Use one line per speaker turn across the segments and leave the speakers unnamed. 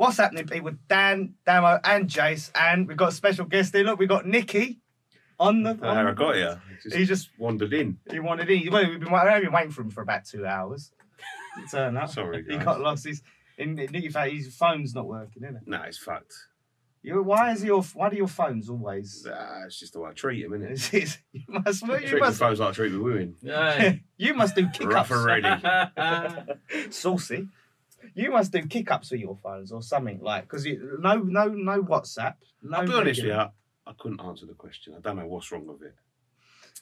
What's happening, people? Dan, Damo, and Jase, and we've got a special guest here. Look, we've got Nicky on the.
I got you.
He just
wandered in.
He wanted in. Well, we've been waiting for him for about 2 hours. He turned up.
Sorry, guys.
He got lost. Nicky, his phone's not working, isn't it?
No, it's fucked.
Why do your phones always?
It's just the way I treat him, isn't it?
You must.
Treat the phones like I treat the women.
You must do kick-ups.
Rough already.
Saucy. You must do kick-ups with your phones or something like, because no WhatsApp. No.
I'll be honest with you, I couldn't answer the question. I don't know what's wrong with it.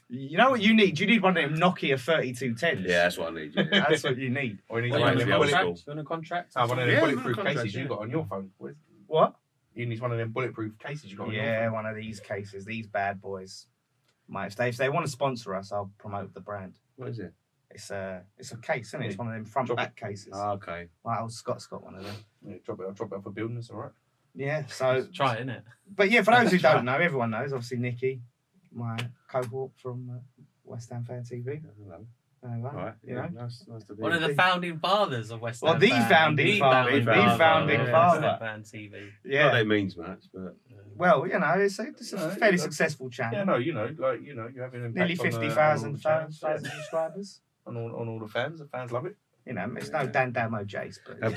You know what you need? You need one of them Nokia 3210s.
Yeah, that's what I need. Yeah.
That's what you need.
Or you need
Well,
one of
you
them
want
bulletproof.
a
On a contract? One of them bulletproof cases you got on your phone.
What?
You need one of them bulletproof cases you got on your phone.
Yeah, one of these cases. These bad boys. If they want to sponsor us, I'll promote the brand.
What is it?
It's a case, isn't it? It's one of them front back cases.
Oh, okay.
Like old Scott's got one of them.
Yeah, drop it off for building this, all right?
Yeah, so
Try it, innit?
But yeah, for those who don't know, everyone knows. Obviously, Nicky, my cohort from West Ham Fan TV.
Hello.
Right. You know?
Nice to be
One of the founding fathers of West Ham.
Well, the founding father.
The founding
West Ham Fan TV.
Yeah.
Not that it means much, but
Well, you know, it's a fairly successful channel.
Yeah, no, you're having an impact
Nearly 50,000 subscribers.
On all the fans. The fans love it.
You know, it's no Dan Damo Jase, but
go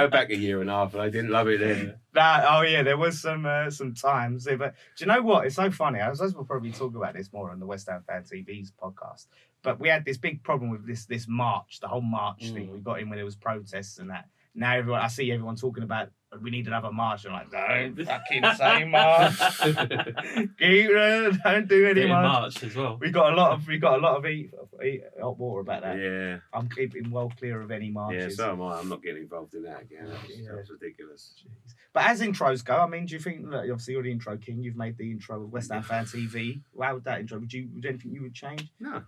back a year and a half, and I didn't love it then.
There was some times. But do you know what? It's so funny. I suppose we'll probably talk about this more on the West Ham Fan TV's podcast. But we had this big problem with this march, the whole march thing we got in when there was protests and that. Now I see everyone talking about we need another march. I'm like, don't fucking say march. Don't do any march
as well.
We got a lot of hot water about that.
Yeah.
I'm keeping well clear of any marches.
Yeah, so am I. I'm not getting involved in that again. That's ridiculous.
Jeez. But as intros go, I mean, do you think, look, obviously you're the intro king, you've made the intro with West Ham Fan TV. How would that intro? Would anything you would change?
No.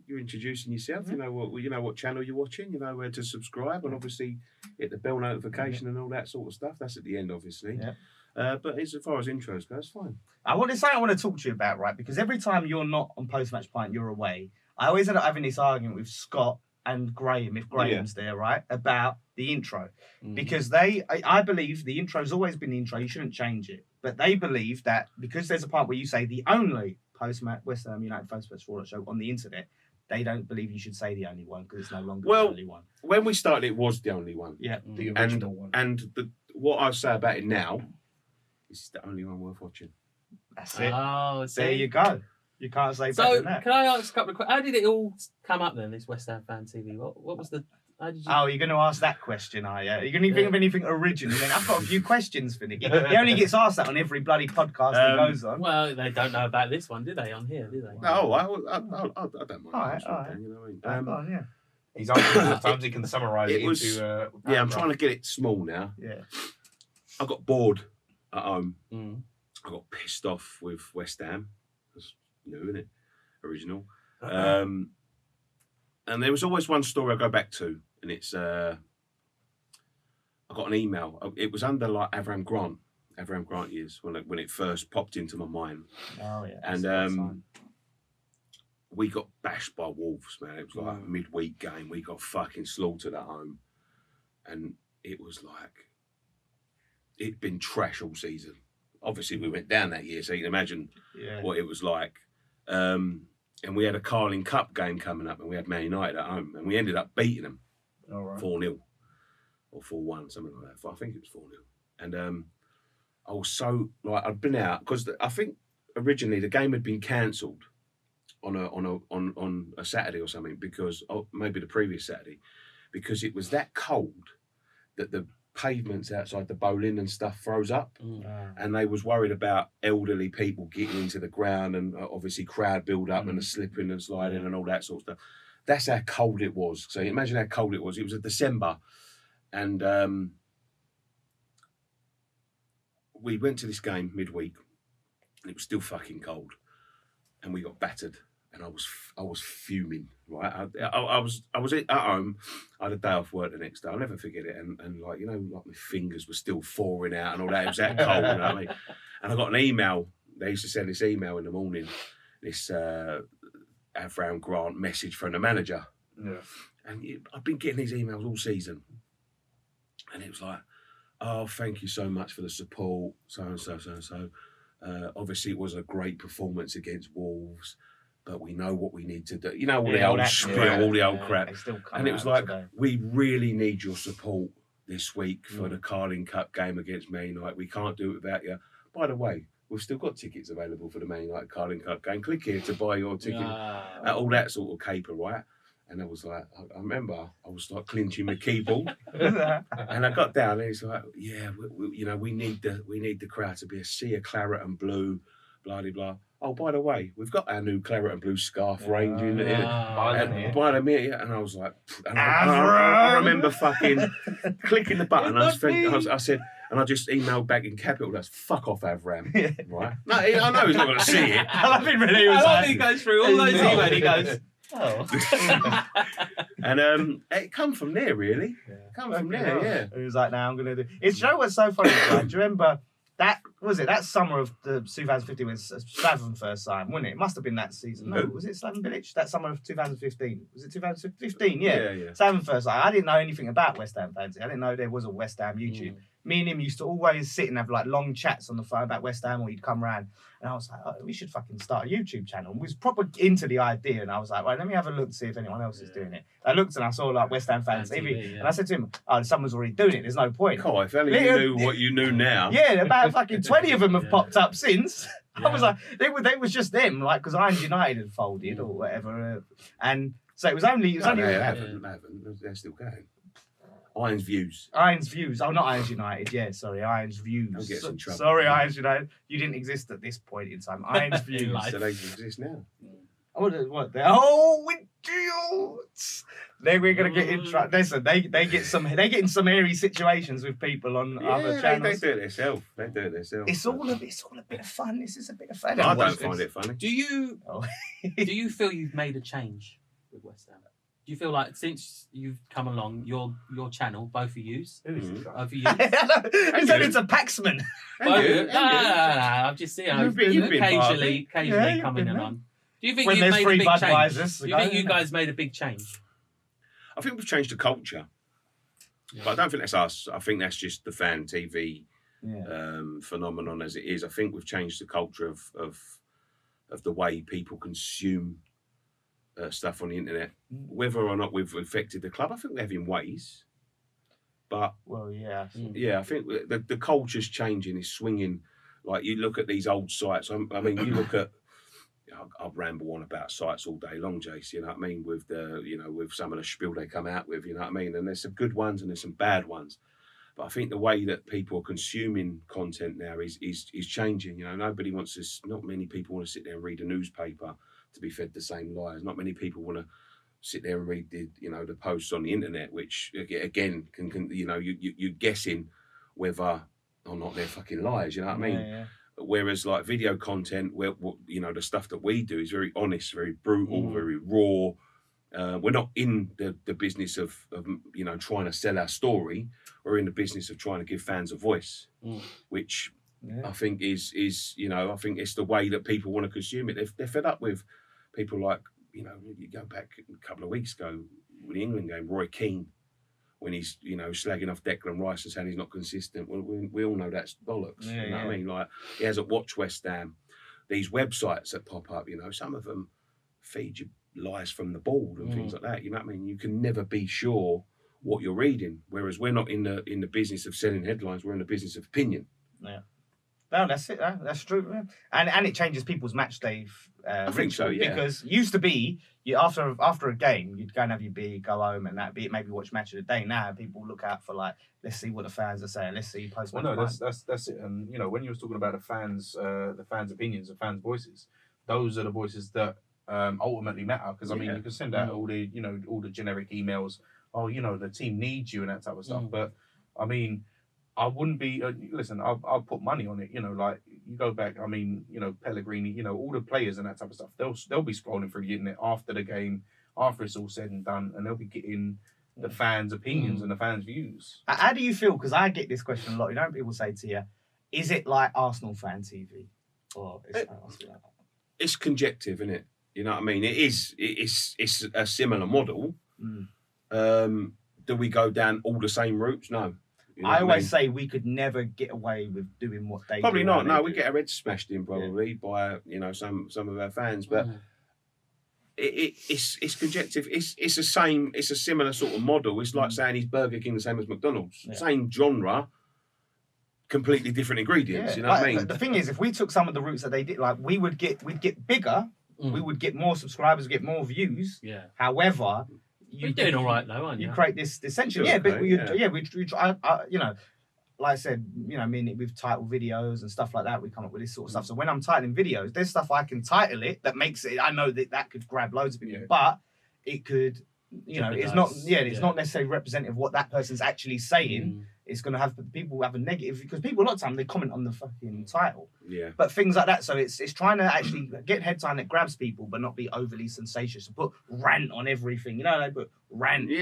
You're introducing yourself. You know what channel you're watching. You know where to subscribe, and obviously hit the bell notification and all that sort of stuff. That's at the end, obviously.
Yeah.
But as far as intros go, it's fine.
I want to talk to you about, right? Because every time you're not on post-match point, you're away. I always end up having this argument with Scott and Graham, if Graham's there, right, about the intro. Because I believe the intro's always been the intro. You shouldn't change it. But they believe that because there's a part where you say the only post-match West Ham United post-match show on the internet, they don't believe you should say the only one because it's no longer the only one.
When we started, it was the only one.
Yeah,
the original one.
And what I say about it now is the only one worth watching.
That's it.
Oh,
there you go. You can't say better than that.
Can I ask a couple of questions? How did it all come up then, this West Ham Fan TV? What was the... How did you...
Oh, you're going to ask that question, are you? You're going to think of anything original? Then I've got a few questions for Nicky. He only gets asked that on every bloody podcast he goes on.
Well, they don't know about this one, do they, on here, do they?
No, I don't mind.
All right.
You know what I mean?
Yeah.
He's asking sometimes he can summarise it into...
I'm trying to get it small now.
Yeah.
I got bored at home. I got pissed off with West Ham. That's new, isn't it? Original. And there was always one story I go back to, and it's I got an email. It was under like Avram Grant years when it first popped into my mind.
Oh yeah.
And we got bashed by Wolves, man. It was like a midweek game. We got fucking slaughtered at home, and it was like it'd been trash all season. Obviously, we went down that year, so you can imagine what it was like. And we had a Carling Cup game coming up, and we had Man United at home, and we ended up beating them 4-0 or 4-1, something like that. I think it was 4-0. And I was so I'd been out because I think originally the game had been cancelled on a Saturday or something because maybe the previous Saturday, because it was that cold that the pavements outside the bowling and stuff froze up, and they was worried about elderly people getting into the ground and obviously crowd build up and the slipping and sliding and all that sort of stuff. That's how cold it was. So imagine how cold it was. It was in December, and we went to this game midweek, and it was still fucking cold, and we got battered. And I was fuming, right? I was at home. I had a day off work the next day. I'll never forget it. And like, you know, like my fingers were still thawing out and all that. It was that cold, you know what I mean? And I got an email. They used to send this email in the morning, this Avram Grant message from the manager.
Yeah.
And I've been getting these emails all season. And it was like, oh, thank you so much for the support, so and so, so and so. Obviously, it was a great performance against Wolves, but we know what we need to do. You know, all the old spiel, all the old crap. And it was like, we really need your support this week for the Carling Cup game against Man Utd. We can't do it without you. By the way, we've still got tickets available for the Man Utd Carling Cup game. Click here to buy your ticket. All that sort of caper, right? And I was like, I remember I was like clinching my keyboard, and I got down and it's like, yeah, we need the crowd to be a sea of claret and blue, blah blah blah. Oh, by the way, we've got our new claret and blue scarf range in by the minute, and I was like, and I remember fucking clicking the button. I said, and I just emailed back in capital letters, "Fuck off, Avram." Right? No, I know he's not going to see it.
I love him really.
I love he goes through all those emails. He goes. Oh.
And it come from there, really. Come from there, yeah.
He was like, "Now I'm gonna do." It's, you know what's so funny? Right? Do you remember that summer of the 2015 when Slaven first signed, wasn't it? It must have been that season. No, was it Slaven Village? That summer of 2015. Was it 2015? Yeah. Slaven first signed. I didn't know anything about West Ham Fancy. I didn't know there was a West Ham YouTube. Me and him used to always sit and have like long chats on the phone about West Ham, or he'd come round. And I was like, oh, we should fucking start a YouTube channel. And we was proper into the idea. And I was like, right, let me have a look to see if anyone else is doing it. I looked and I saw like West Ham Fans TV. And I said to him, oh, someone's already doing it. There's no point.
Oh, if only you knew what you knew now.
Yeah, about fucking 20 of them have popped up since. I was like, they was just them, like, because Irons United had folded or whatever. And so it was only...
They haven't. They're still going. Irons Views.
Irons Views. Oh, not Irons United. Yeah, sorry. Irons Views.
I'll get some trouble.
Sorry, Irons United. You didn't exist at this point in time. Irons Views.
So they exist now.
What? Oh, idiots! Then we're gonna get in trouble. Listen, they get in some airy situations with people on other channels.
They do it themselves.
It's all a bit of fun. This is a bit of fun.
I don't find it funny.
Do you feel you've made a change with West Ham? Do you feel like since you've come along, your channel, both of yous,
He said it's a Paxman.
No, I'm just saying. Occasionally coming along. Do you think you've made a big change? Do you think you guys made a big change?
I think we've changed the culture, but I don't think that's us. I think that's just the fan TV phenomenon as it is. I think we've changed the culture of the way people consume stuff on the internet. Whether or not we've affected the club, I think we have in ways. But I think the culture's changing. It's swinging. Like you look at these old sites. I mean, you look at. I'll ramble on about sites all day long, Jase. You know what I mean? With with some of the spiel they come out with. You know what I mean? And there's some good ones and there's some bad ones. But I think the way that people are consuming content now is changing. You know, not many people want to sit there and read a newspaper to be fed the same lies. Not many people want to sit there and read the posts on the internet, which again can you're guessing whether or not they're fucking lies. You know what I mean?
Yeah.
Whereas like video content, where the stuff that we do is very honest, very brutal, very raw. We're not in the business of trying to sell our story. We're in the business of trying to give fans a voice, which I think is I think it's the way that people want to consume it. They're fed up with people like you go back a couple of weeks ago with the England game, Roy Keane, when he's slagging off Declan Rice and saying he's not consistent. Well, we all know that's bollocks. What I mean? Like he hasn't watched West Ham. These websites that pop up, some of them feed you lies from the board and things like that. You know what I mean? You can never be sure what you're reading. Whereas we're not in the business of selling headlines. We're in the business of opinion.
Yeah. No, that's it. That's true. And it changes people's match day
I think so, yeah.
Because used to be after a game, you'd go and have your beer, go home, and that'd be it. Maybe watch match of the day. Now people look out for let's see what the fans are saying. Let's see post.
Well, no, that's it. And when you was talking about the fans' opinions, the fans' voices, those are the voices that ultimately matter. Because I mean, you can send out all the generic emails. Oh, the team needs you and that type of stuff. But I mean, I wouldn't be. Listen, I'll put money on it. Like you go back. I mean, Pellegrini. All the players and that type of stuff. They'll be scrolling through the internet after the game, after it's all said and done, and they'll be getting the fans' opinions and the fans' views.
How do you feel? Because I get this question a lot. People say to you, "Is it like Arsenal fan TV?" Or
it's conjective, isn't it? You know what I mean? It is. It's a similar model. Do we go down all the same routes? No. You know
I
what
always
mean?
say we could never get away with doing what they
Probably
do.
not. No,
they
we
do.
get our heads smashed in probably by some of our fans, but it's conjective. It's the same. It's a similar sort of model. It's like saying he's Burger King the same as McDonald's. Same genre, completely different ingredients. You know what I mean?
The thing is, if we took some of the routes that they did, like we'd get bigger. We would get more subscribers, get more views.
Yeah.
However,
you're doing all right though, aren't you?
You create this dissension.
Sure,
Yeah, but
okay,
we try. Like I said, I mean, with title videos and stuff like that, we come up with this sort of stuff. So when I'm titling videos, there's stuff I can title it that makes it. I know that could grab loads of people, but it could, it's not. Yeah, it's not necessarily representative of what that person's actually saying. It's going to have people have a negative because people a lot of time they comment on the fucking title.
Yeah.
But things like that. So it's trying to actually get headline that grabs people, but not be overly sensational. Put rant on everything. They put rant,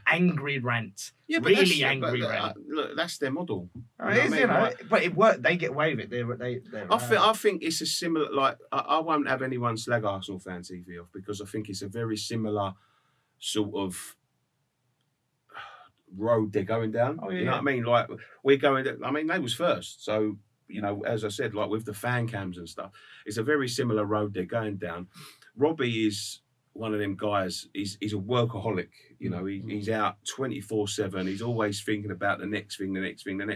angry rant. Yeah, but really angry rant.
Look, that's their model.
It is, but it worked. They get away with it.
I think it's a similar. Like I won't have anyone slag Arsenal Fan TV off because I think it's a very similar sort of road they're going down. You know what I mean? Like we're going. I mean, they was first, so as I said, like with the fan cams and stuff, it's a very similar road they're going down. Robbie is one of them guys. He's a workaholic. He's out 24/7. He's always thinking about the next thing, and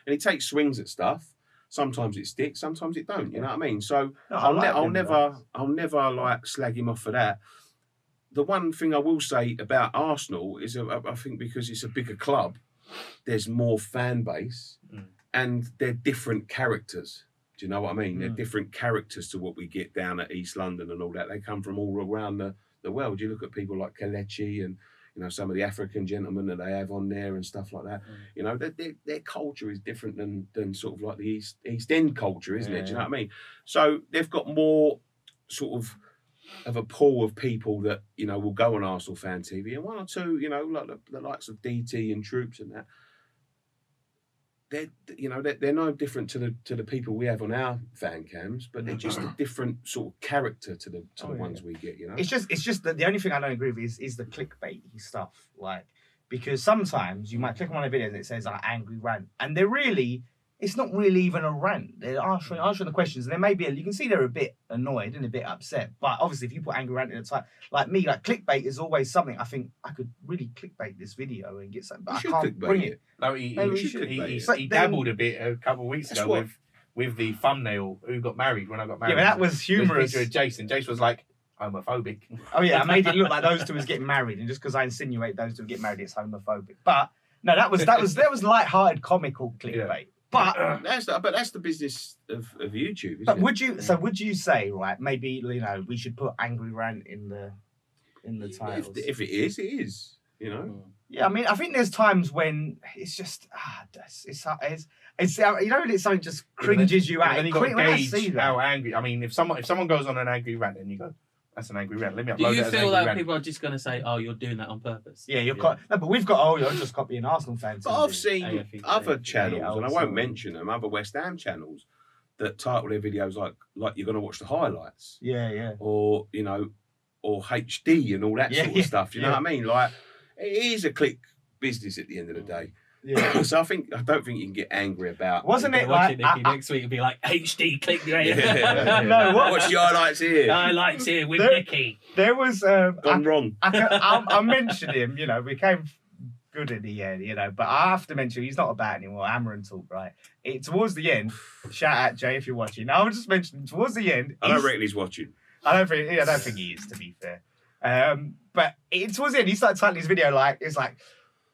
he takes swings at stuff. Sometimes it sticks, sometimes it don't. You know what I mean? So I'll never like slag him off for that. The one thing I will say about Arsenal is I think because it's a bigger club, there's more fan base and they're different characters. Do you know what I mean? They're different characters to what we get down at East London and all that. They come from all around the world. You look at people like Kelechi and some of the African gentlemen that they have on there and stuff like that. Their culture is different than sort of like the East End culture, isn't it? Do you know what I mean? So they've got more sort of a pool of people that will go on Arsenal Fan TV, and one or two, like the likes of DT and Troops and that. They're no different to the people we have on our fan cams, but they're just a different sort of character to the ones we get. It's
just that the only thing I don't agree with is the clickbaity stuff, like because sometimes you might click on one of the videos and it says angry rant, and it's not really even a rant. They're answering the questions, and you can see they're a bit annoyed and a bit upset. But obviously, if you put angry rant in the title, like me, like clickbait is always something I think I could really clickbait this video and get something, but I can't bring it.
No, he dabbled a bit a couple of weeks ago with the thumbnail "Who got married when I got married."
Yeah, but that was humorous.
With Jase, and Jase was like homophobic.
Oh yeah, I made it look like those two was getting married, and just because I insinuate those two get married, it's homophobic. But no, that was light-hearted, comical clickbait. Yeah. But
that's the business of YouTube.
But would you say, right? Maybe we should put angry rant in the titles.
If it is.
Yeah, I mean, I think there's times when it's just it's when it's something just cringes you out.
And then you got to gauge how angry. I mean, if someone goes on an angry rant and you go, that's an angry rant. Let me upload it.
Do you feel that people are just going to say, "Oh, you're doing that on purpose"?
Yeah, no, but we've got. You're just copying Arsenal fans.
But I've seen other channels, and I won't mention them, other West Ham channels that title their videos like you're going to watch the highlights.
Yeah.
Or or HD and all that sort of stuff. You know what I mean? Like it is a click business at the end of the day. Yeah. So I don't think you can get angry about.
Wasn't it like
Nicky, next week? It'd be like HD click rate.
No, what's your highlights here?
Highlights here with Nicky.
There was
gone wrong.
I mentioned him. We came good in the end. But I have to mention he's not about anymore. Amarin talk, right? Towards the end. Shout out Jay if you're watching. I was just mentioning towards the end.
I don't reckon he's watching.
I don't think he is, to be fair. But towards the end, he started titling his video it's like.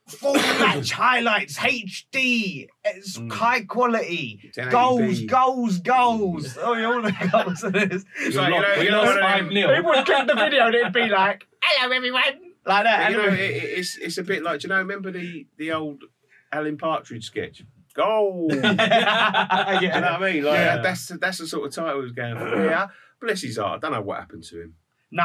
Full match highlights, HD, it's high quality, goals. Oh, all the goals of this.
We lost 5-0.
People would click the video and it'd be like, "Hello, everyone," like that.
It's a bit like, remember the old Alan Partridge sketch? Goal. You know what I mean? That's the sort of title he was going for. Yeah, bless his heart. I don't know what happened to him.
No,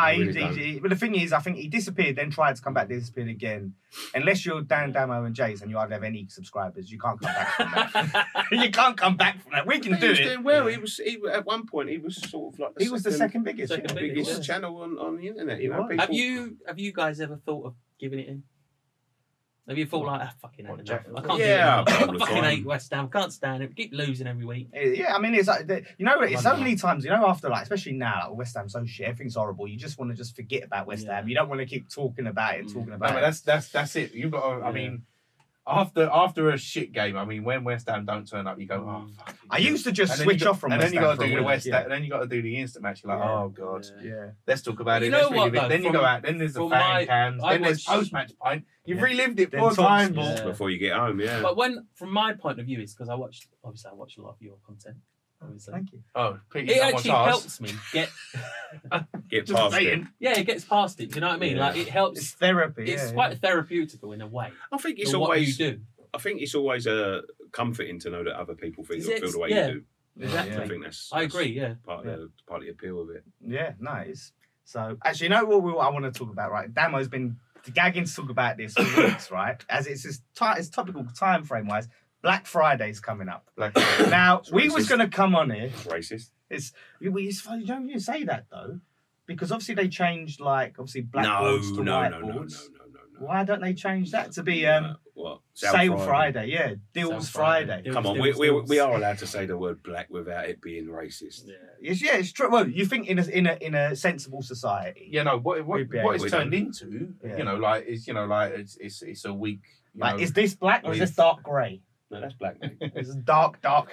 but the thing is, I think he disappeared, then tried to come back, disappeared again. Unless you're Dan, Damo, and Jase, and you hardly have any subscribers, you can't come back from that. You can't come back from that. We can do it.
Doing well. He was at one point. He was sort of like
the second biggest
channel on the internet.
Have you guys ever thought of giving it in? Have you thought like, fucking hell,
Jack-
I can't
Yeah,
do it
all
anymore.
the
I fucking
time.
hate West Ham. Can't stand it. Keep losing every week.
Yeah, I mean, it's like it's so
Wonderful.
many times. After especially now, like West Ham's so shit, everything's horrible. You just want to just forget about West Ham. You don't want to keep talking about it, talking about
No,
it.
but that's it. You've got to, I mean, after a shit game, I mean, when West Ham don't turn up, you go, oh fuck.
I used to just
And then
switch
you got-
off from
and
West
then you
Ham
got to do
for a
the
week,
West Ham, and then you got to do the instant match. You're like,
Yeah.
oh god,
Yeah.
let's talk about
You
it.
know
Let's
what,
relive it.
though?
Then you go out. Then there's the
from
fan
my-
cams.
I
Then there's
watch-
post match pint. You've
Yeah.
relived it
Then
4
talks-
times.
Yeah.
Before you get home, yeah.
But from my point of view, is because I watch a lot of your content. Obviously.
Thank you.
Oh, Pete,
It actually helps me get.
Get
Just
past
saying.
it.
Yeah, it gets past it. Do you know what I mean?
Yeah.
Like it helps.
It's therapy.
It's quite therapeutical in a way.
I think it's
for what
always.
you do.
I think it's always comforting to know that other people think
Is
or
it-
feel the way
yeah.
you do.
Exactly.
I think that's.
I agree. Yeah.
Part of the appeal of it.
Yeah, nice. So actually, I want to talk about, right? Damo's been gagging to talk about this for weeks, right? As it's topical time frame wise. Black Friday's coming up. Now
It's
we was
racist.
going to come on here.
Racist.
It's funny, you don't even say that though, because obviously they changed
No,
blackboards to
no.
whiteboards. Why don't they change that to be
What?
Sale Friday? Yeah, Deals
Sale Friday.
Friday.
Deals,
Come on,
deals,
we
deals.
are allowed to say the word black without it being racist.
Yeah.
It's true. Well, you think in a sensible society,
You know what
We
it's turned
don't.
into.
Yeah.
It's a week.
is this black or is this dark grey?
No, that's black. Mate.
It's dark
No,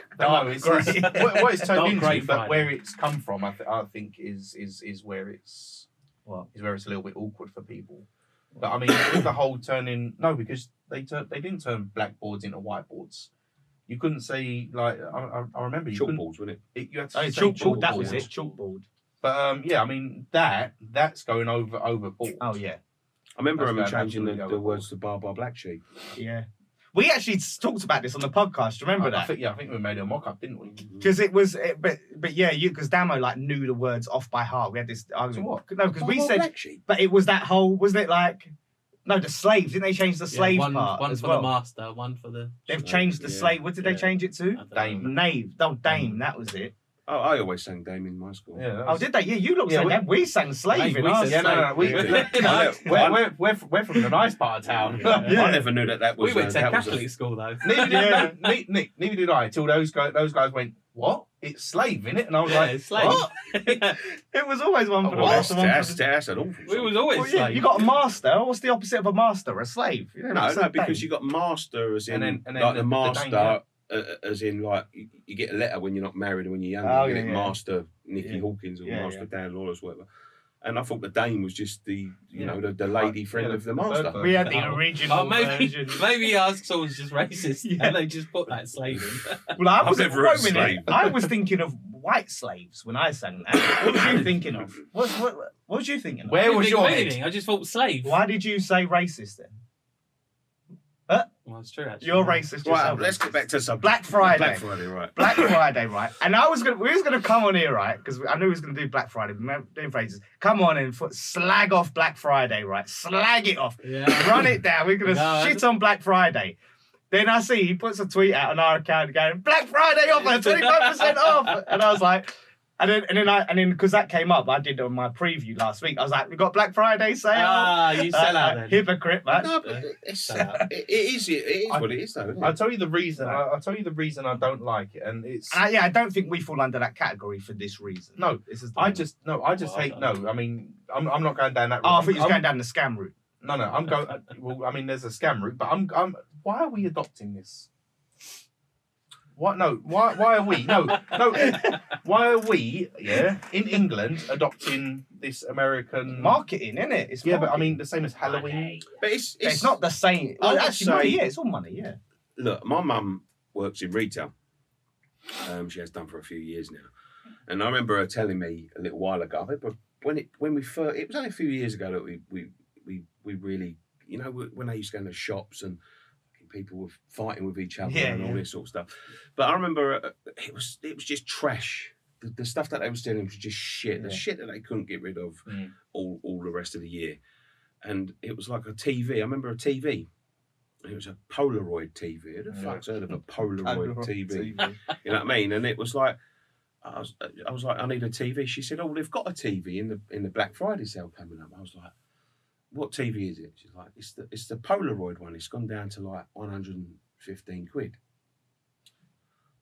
it's
grey.
what it's turned
Dark
into,
grey
but
Friday.
where it's come from, I think is where it's
What?
is where it's a little bit awkward for people. But I mean, with the whole turning, no, because they didn't turn blackboards into whiteboards. You couldn't say like I remember you couldn't.
Chalkboards, wasn't it?
You had to
Oh,
say
chalkboard. That was
chalkboard.
it. Chalkboard.
But yeah, I mean that's going overboard.
Oh yeah,
I remember
That's
them
going
changing the
absolutely
words to bar black sheep.
yeah. We actually talked about this on the podcast. Remember
I
that?
think we made a mock up, didn't we?
Because but yeah, because Damo knew the words off by heart. We had this argument.
what?
No, because we said,
black sheep.
but it was that whole, wasn't it like? No, the slaves. Didn't they change the slave
one
part
for
as
the
well?
master, one for the.
They've changed the
Yeah.
slave. What did they
Yeah.
change it
I
to?
don't know.
Dame.
Knave. No, dame. That was it.
Oh, I always sang Dame in my school.
Yeah.
Oh, did they? Yeah, you look
Yeah,
saying that. We sang slave
Mate,
in
we
ours.
said
Yeah, no. We,
Yeah.
we're from the nice part of town.
Yeah.
I never knew that was.
We went to
that was
Catholic school though.
Neither did I. Till those guys went, what? It's slave, innit? And I was like,
it's slave.
what?
It was always one for the
Well,
left, one for the-
that's an awful.
We
song.
was always
Well, yeah,
slave.
you got a master. What's the opposite of a master? A slave. You know,
No,
it's
no,
a
because
dame.
you got master as in
And then
like
the
the master,
dame,
as in like you get a letter when you're not married and when you're younger.
Oh,
you get
yeah,
it
yeah.
Master Nicky
Yeah.
Hawkins or
Yeah,
Master
yeah.
Dan Lawless, whatever. And I thought the dame was just the
Yeah.
the lady friend
Yeah,
of the
the third
master.
person.
We had the
Oh.
original
Oh, maybe
version.
our school was just racist
Yeah.
and they just put that slave in.
Well, I
I've
was
never
wait
heard
a minute.
slave.
I was thinking of white slaves when I sang that. What was you thinking of? What was you thinking of?
Where was
Big
your
meaning.
head?
I just thought slave.
Why did you say racist then?
Well, it's true actually.
You're racist
Right,
yourself.
let's get back to some
Black Friday.
Black Friday, right?
Black Friday, right? And we was gonna come on here, right? Because I knew we was gonna do Black Friday. Remember doing phrases. Come on and slag off Black Friday, right? Slag it off.
Yeah.
Run it down. We're gonna
No,
shit on Black Friday. Then I see he puts a tweet out on our account going, Black Friday offer, 25% off. And I was like, and then because that came up, I did it on my preview last week. I was like, we got Black Friday sale.
Ah, you sell out then.
Hypocrite, man.
No, but it is what it is, though. Isn't
I'll
it?
tell you the reason.
Right.
I'll tell you the reason I don't like it, and it's.
Yeah, I don't think we fall under that category for this reason.
No,
this is.
I just hate. No, I mean, I'm not going down that route.
Oh, I thought you was
I'm-
going down the scam route.
No, I'm going. Well, I mean, there's a scam route, but I'm. Why are we adopting this? What? No. Why are we? No. Why are we? Yeah, in England adopting this American
Marketing, isn't it? It's
Yeah, but I
marketing.
mean the same as Halloween.
But
it's not the same.
I would
Actually, money,
say-
yeah, it's all money, yeah.
Look, my mum works in retail. She has done for a few years now, and I remember her telling me a little while ago. I remember when we first, it was only a few years ago that we really, you know, when they used to go into shops and people were fighting with each other and all this sort of stuff. But I remember it was just trash. The stuff that they were stealing was just shit. The shit that they couldn't get rid of all the rest of the year. And it was like a TV. I remember a TV. It was a Polaroid TV. Who the fuck's heard of a Polaroid TV? You know what I mean? And it was like, I was like, I need a TV. She said, oh, they've got a TV in the Black Friday sale coming up. I was like, what TV is it? She's like, it's the Polaroid one. It's gone down to like 115 quid.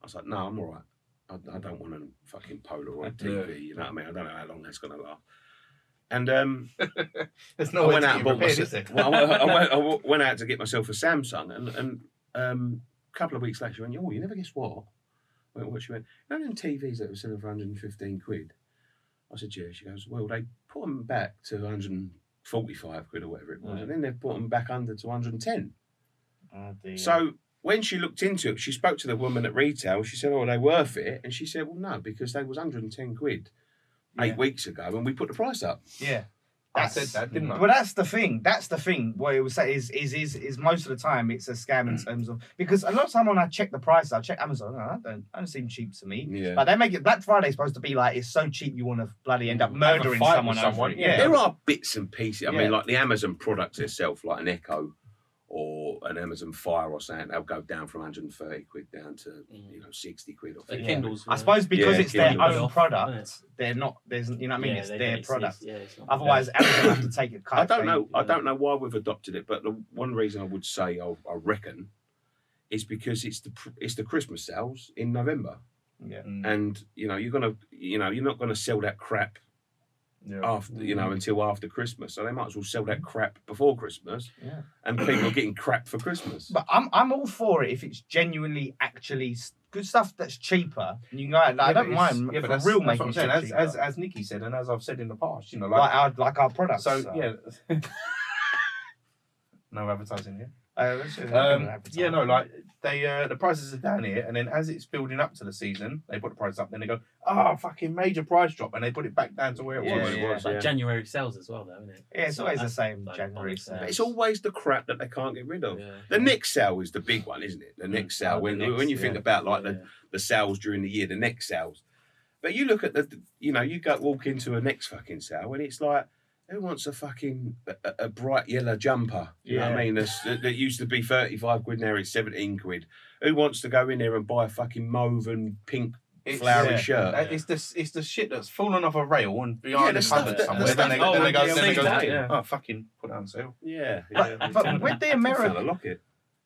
I was like, no, I'm all right. I don't want a fucking Polaroid TV. You know what I mean? I don't know how long that's going to last. And
there's no way to get prepared, is there?
I went out to get myself a Samsung, and a couple of weeks later, she went, "Oh, you never guess what?" She went, "You know them TVs that were selling for 115 quid?" I said, "Yeah." She goes, "Well, they put them back to 145 quid or whatever it was, and then they've put them back under to 110."
Oh, dear.
So when she looked into it, she spoke to the woman at retail. She said, "Oh, are they worth it?" And she said, "Well, no, because they was 110 quid 8 weeks ago, and we put the price up."
Yeah.
I said that, didn't I?
But that's the thing. That's the thing. What it would say is most of the time it's a scam in terms of, because a lot of time when I check the price, I check Amazon. I don't seem cheap to me.
Yeah.
Like they make it Black Friday's supposed to be like it's so cheap you want to bloody end up murdering someone over it. Yeah.
There are bits and pieces. I mean, like the Amazon products itself, like an Echo or an Amazon Fire or something, they'll go down from 130 quid down to 60 quid or 50 quid.
Kindles.
I suppose because it's their
Kindles.
own product, they're not. There's, you know what I mean? It's their product.
It's not
Otherwise, Amazon have to take a cut.
I don't know why we've adopted it, but the one reason I would say I reckon is because it's the Christmas sales in November.
Yeah.
And you're not gonna sell that crap after until after Christmas. So they might as well sell that crap before Christmas.
Yeah.
And people are getting crap for Christmas.
But I'm all for it if it's genuinely actually good stuff that's cheaper. And you can go out, I don't mind.
Yeah, but that's
real
what
making
I'm saying.
shit cheaper.
As Nicky said, and as I've said in the past,
like our products.
So yeah. No advertising here.
Yeah,
no, like they the prices are down here, and then as it's building up to the season, they put the price up. Then they go, fucking major price drop, and they put it back down to where it was.
Yeah.
It's like January sales as well, though, isn't it?
Yeah, it's always the same January sales.
It's always the crap that they can't get rid of.
Yeah.
The next sale is the big one, isn't it? The next sale. When you think about like the sales during the year, the next sales. But you look at you walk into a next fucking sale, and it's like, who wants a fucking a bright yellow jumper? You know what I mean? That used to be 35 quid, now it's 17 quid. Who wants to go in there and buy a fucking mauve and pink flowery shirt?
It's the shit that's fallen off a rail and behind the cupboard somewhere. Then they go, fucking put it on sale.
Yeah.
But with the American...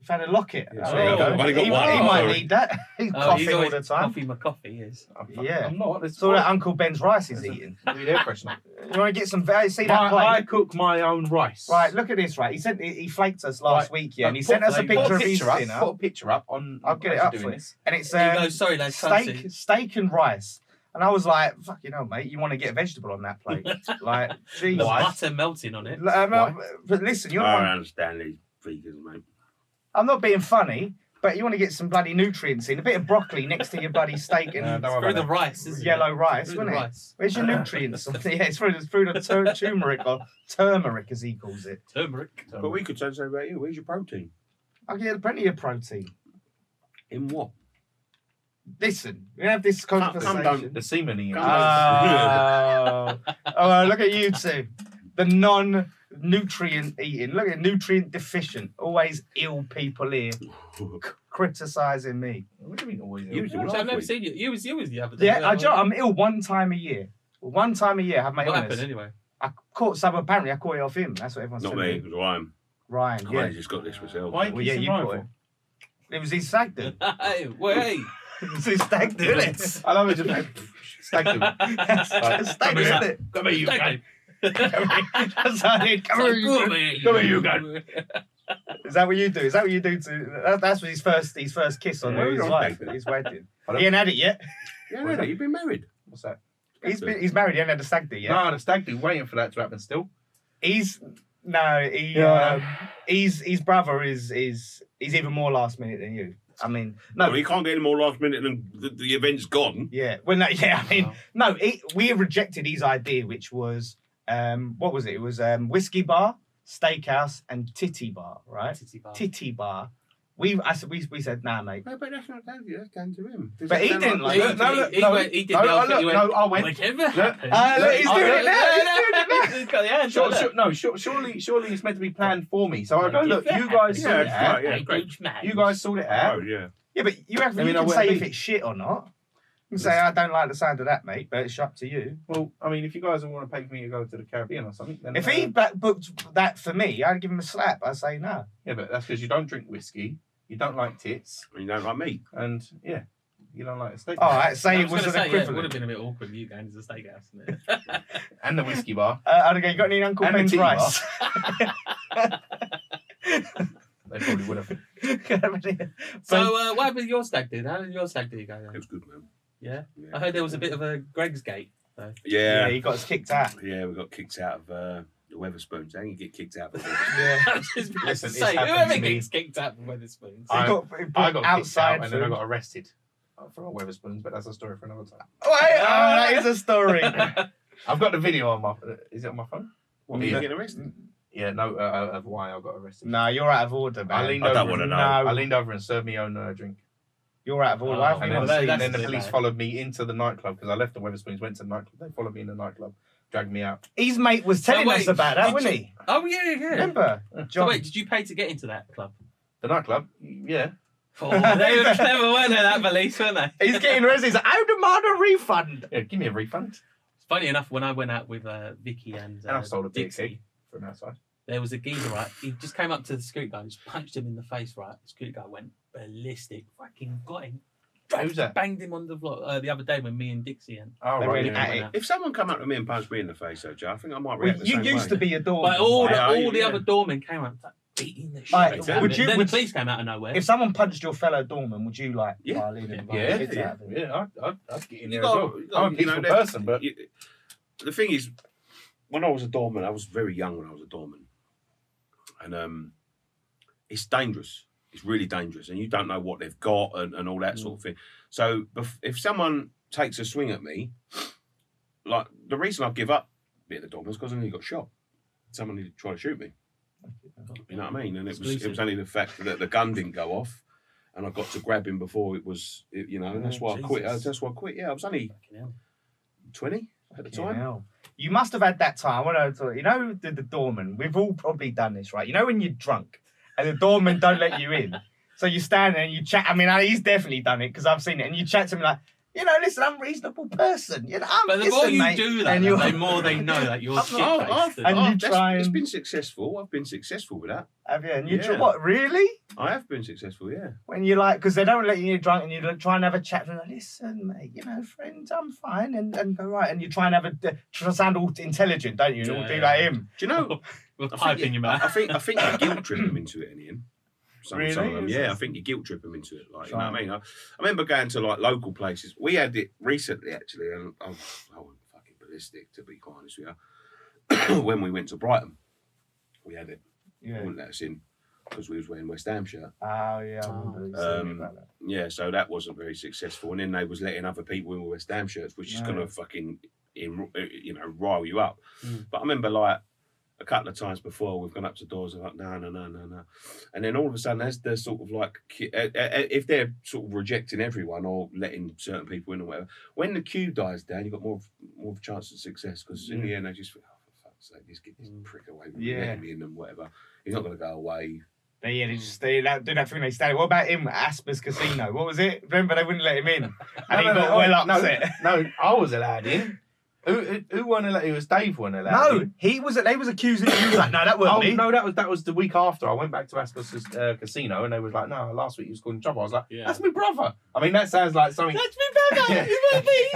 You found a locket.
He
might need that. He's coughing all the time.
Coffee, my coffee is.
I'm
not.
It's all that Uncle Ben's rice is eating.
Air freshener.
You want to get some? See that plate?
I cook my own rice.
Right, look at this. Right, he flaked us last week, and he sent us a picture of his dinner.
Put a picture up on.
I'll get it up for you. And it's steak and rice. And I was like, "Fuck, mate, you want to get a vegetable on that plate?" Like, geez,
the butter melting on it.
But listen,
I don't understand these vegans, mate.
I'm not being funny, but you want to get some bloody nutrients in. A bit of broccoli next to your bloody steak and
through the rice, isn't
yellow
it?
rice, wouldn't it? Where's your nutrients? It's through the turmeric, or turmeric as he calls it.
Turmeric.
But we could say about you. Where's your protein?
I get plenty of protein.
In what?
Listen, we have this conversation.
The semen eating.
Oh, look at you two. The non-nutrient eating. Look at nutrient deficient. Always ill people here criticising me.
What do you mean always
ill? I've never seen you. You was the other day.
Yeah, I'm ill one time a year. One time a year I have my illness.
What happened anyway?
I caught apparently I caught it off him. That's what everyone said.
Not me, it was Ryan.
Ryan,
I just got this myself.
Why you
caught it. It was his stag do.
Hey, wait.
It was his stag do, isn't it?
I love it. Stag do.
Stag do, isn't it?
Come here, you guy.
That's how I did. Come here, you guy. Is that what you do? Is that what you do to? That's his first kiss on his wife at his wedding. He ain't had it yet.
Yeah, no, you've been married.
What's that?
He's married. He ain't had a stag do yet.
No, the stag do. Waiting for that to happen still.
His brother is even more last minute than you. I mean,
no, he can't get any more last minute than the event's gone.
Yeah, well, no, yeah, I mean, no, we rejected his idea, which was what was it? It was whiskey bar, steakhouse, and titty bar, right? Titty bar. We said, nah, mate.
No, but that's not down to you. That's down to him.
But he didn't like it.
He did I went.
Whatever. Look, he's doing it now.
Surely it's meant to be planned for me. So I go, look, you guys sorted it out.
Yeah, great.
You guys sorted it out.
Oh, yeah.
Yeah, but you can say if it's shit or not. You say, I don't like the sound of that, mate, but it's up to you.
Well, I mean, if you guys want to pay for me to go to the Caribbean or something, then...
If he booked that for me, I'd give him a slap. I'd say no.
Yeah, but that's because you don't drink whiskey, you don't like tits,
You don't like meat.
and, yeah, you don't like a steak.
All right, say
I
it was an
gonna say,
equivalent.
it would have been a bit awkward you going to the steakhouse, isn't it?
And the whiskey bar.
I'd go, you got any Uncle
And the
Ben's
tea
rice?
They probably would have.
So, what happened to your stag do? How did your stag do go
It
then?
was good, man.
Yeah?
Yeah.
I heard there was a bit of a Greg's gate. So.
Yeah,
Yeah,
he got us kicked out.
yeah, we got kicked out of the Weatherspoons. How can you get kicked out of the
Yeah.
I was just about
Listen,
to
it's
say,
happened
whoever
to me.
gets kicked out from Weatherspoons.
I
He
got kicked
outside
out and then I
food.
got arrested for a Weatherspoons, but that's a story for another time.
That is a story.
I've got the video on my... Is it on my phone?
What, you getting arrested?
Yeah, no, of why I got arrested.
No, you're out of order, man.
I don't wanna know.
I leaned over and served me own drink.
You're out of order.
Oh,
I haven't
And
even
then,
seen
and
this.
then the
bit
police
bad.
followed me into the nightclub because I left the Weatherspoons, went to the nightclub. They followed me in the nightclub, dragged me out.
His mate was telling
wait,
us about that,
did
wasn't
you-
he?
Oh, yeah.
Remember?
So
John.
wait, did you pay to get into that club?
The nightclub? Yeah.
Oh, they were clever, weren't they, that police, weren't they?
He's getting arrested. He's like, I demand a refund.
Yeah, give me a refund.
Funny enough, when I went out with Vicky and
And I stole a big
Dixie,
keg from outside.
there was a geezer, right? He just came up to the street guy and just punched him in the face, right? The street guy went ballistic, fucking got him.
Who's that?
Banged him on the block the other day when me and Dixie and...
Oh,
They
right.
went
Yeah.
at it.
If someone come up to me and punched me in the face, though, Joe, I think I might
Well,
react the
you
same
used
way.
to be a doorman.
But all
Yeah,
the
yeah.
other doormen came up like, beating the shit
Right,
out of him.
would you-
Then
would-
the police came out of nowhere.
If someone punched your fellow doorman, would you like?
Yeah.
Oh, leave him.
Yeah,
Get
yeah,
out of it.
yeah. I'd get in
You
there as well. I'm a
you know,
peaceful
that-
person, but
the thing is, when I was a doorman, I was very young when I was a doorman, and it's dangerous. It's really dangerous, and you don't know what they've got and all that sort of thing. So if someone takes a swing at me, like the reason I give up being a doorman is because I nearly got shot. Someone nearly tried to shoot me. You know what I mean? And it was only the fact that the gun didn't go off, and I got to grab him before it was, you know. And that's why I quit.
Jesus.
That's why I quit. Yeah, I was only
Fucking hell.
20 at the
Fucking
time.
hell. You must have had that time. I want to, you know, the doorman. We've all probably done this, right? You know when you're drunk and the doorman don't let you in, so you stand there and you chat. I mean, he's definitely done it because I've seen it. And you chat to me like, you know, listen, I'm a reasonable person. You know,
But the
listen,
more you
mate,
do that,
and you
the more they know that you're shit-faced.
And
It's
you
been successful. I've been successful with that.
have you? And you
Yeah.
what? Really?
I have been successful, yeah.
When you like, because they don't let you get drunk, and you try and have a chat. And like, listen, mate, you know, friends, I'm fine, and go right, and you try and have try to sound all intelligent, don't you? And all
Yeah,
do
yeah.
like him.
Do you know?
With a
I
pipe
think
in your
you-
mouth.
I think you guilt trip them into it in the end. Some of them,
Really?
yeah. I think you guilt trip them into it. Like, you know what I mean? I remember going to like local places. We had it recently, actually, and I went fucking ballistic, to be quite honest with you. When we went to Brighton, we had it. They
Yeah.
wouldn't let us in because we was wearing West Ham shirt.
Oh yeah. I remember you telling me about that.
Yeah, so that wasn't very successful. And then they was letting other people in with West Ham shirts, which is
No.
gonna fucking, rile you up. But I remember like a couple of times before we've gone up to doors and like no, and then all of a sudden as they're sort of like if they're sort of rejecting everyone or letting certain people in or whatever, when the queue dies down, you've got more of a chance of success because in the end they just think, oh for fuck's sake, just get this prick away from me, letting me in and whatever. He's not gonna go away.
They just do that thing they stand. What about him at Asper's Casino? What was it? Remember they wouldn't let him in, and he got well upset.
No, I was allowed in. Who weren't allowed? It was Dave weren't allowed.
No,
in.
he was. They was accusing him. He was like, no, that wasn't
Oh
me.
no, that was the week after. I went back to Asper's Casino and they was like, no, last week you was calling trouble. I was like,
Yeah.
that's my brother. I mean, that sounds like something.
That's me, brother.
Yeah.
It will be.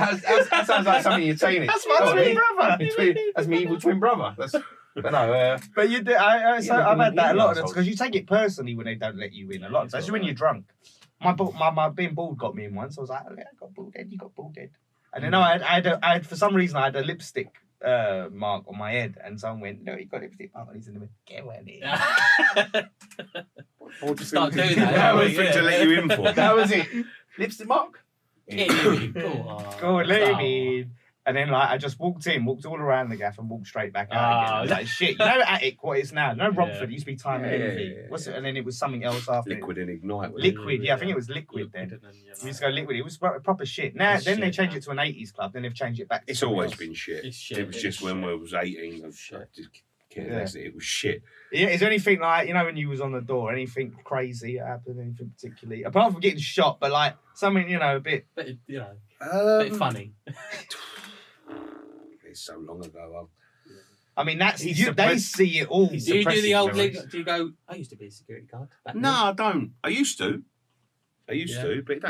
That sounds like something you're saying.
That's my twin brother.
That's my evil twin brother. But no,
But you do. I've had that a lot of
assholes.
because you take it personally when they don't let you in a lot, especially when you're drunk. My being bald got me in once. I was like, oh, yeah, I got bald head. You got bald head. And then I had for some reason I had a lipstick mark on my head, and someone went, no, he got a lipstick mark on his head. Get away there.
What do you
Start
think?
doing that.
What do you
Yeah.
think to let you in for?
that was it. Lipstick mark.
Go on.
Go on, let me in. And then like I just walked all around the gaff and walked straight back out again. I was like, shit, you know Attic, what it's now? No Romford, it used to be Time and Envy. What's it? And then it was something else after.
Liquid and Ignite.
Liquid, yeah, I think it was Liquid then. We used to go Liquid. It was proper shit. Now,
It's
then they
shit
changed
now.
it to an 80s club. Then they've changed it back to
It's
something
always
else.
been shit.
It's shit.
It was just when we was 18. I
Shit.
just It was shit.
Yeah, is there anything like, you know, when you was on the door, anything crazy happened, anything particularly, apart from getting shot, but like something, you know, a bit,
you know, a bit funny.
It's so long ago.
I mean, that's they see it all.
Do you do the old league? Do you go? I used to be a security guard.
No, I don't. I used to, but you don't get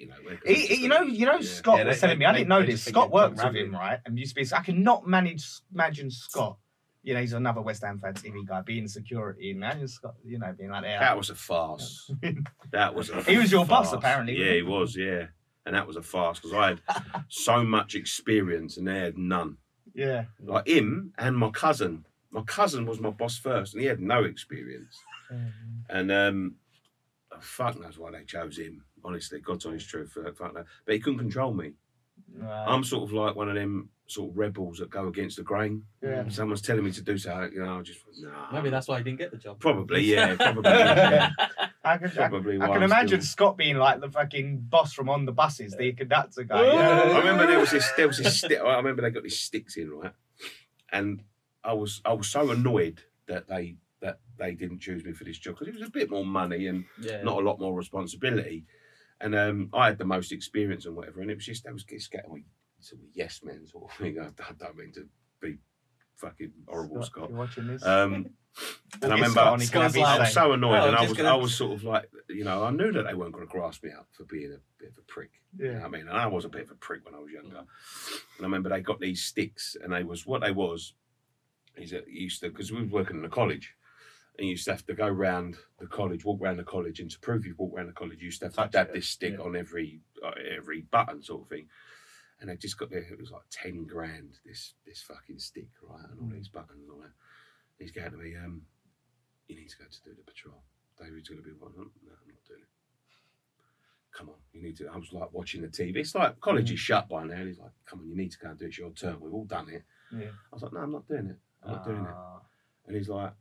nowhere.
Scott was telling me. I didn't know this. Scott worked with him, right? And used to be. I cannot imagine Scott. You know, he's another West Ham fan TV guy being security. Imagine Scott, you know, being like that.
That was a farce.
He was your boss, apparently.
Yeah, he was. Yeah, and that was a farce because I had so much experience and they had none.
Yeah.
Like him and my cousin. My cousin was my boss first and he had no experience. Mm-hmm. And fuck knows why they chose him. Honestly, God's honest truth. Fuck that. But he couldn't control me. Right. I'm sort of like one of them sort of rebels that go against the grain. Yeah. Someone's telling me to do something, you know, I just nah.
Maybe that's why he didn't get the job.
Probably, yeah. Probably. Yeah.
I can imagine Scott being like the fucking boss from On the Buses, the conductor guy.
Yeah. I remember there was this stick. I remember they got these sticks in, right? And I was so annoyed that they didn't choose me for this job because it was a bit more money and not a lot more responsibility. And I had the most experience and whatever, and it was just they was getting sort of yes men sort of thing. I don't mean to be fucking horrible, Scott.
You're watching this.
And I remember I was so annoyed, and I was sort of like, you know, I knew that they weren't going to grass me up for being a bit of a prick. Yeah. You know what I mean, and I was a bit of a prick when I was younger. And I remember they got these sticks, and is that you used to, because we were working in a college. And you used to have to go round the college, walk around the college, and to prove you've walked around the college, you used to have to dab this stick on every button, sort of thing. And they just got there. It was like 10 grand. This fucking stick, right, and all these buttons and all that. He's going to me. You need to go to do the patrol. David's going to be one. No, I'm not doing it. Come on, you need to. I was like watching the TV. It's like college is shut by now. And he's like, come on, you need to go and do it. It's your turn. We've all done it. Yeah. I was like, no, I'm not doing it. I'm not doing it. And he's like,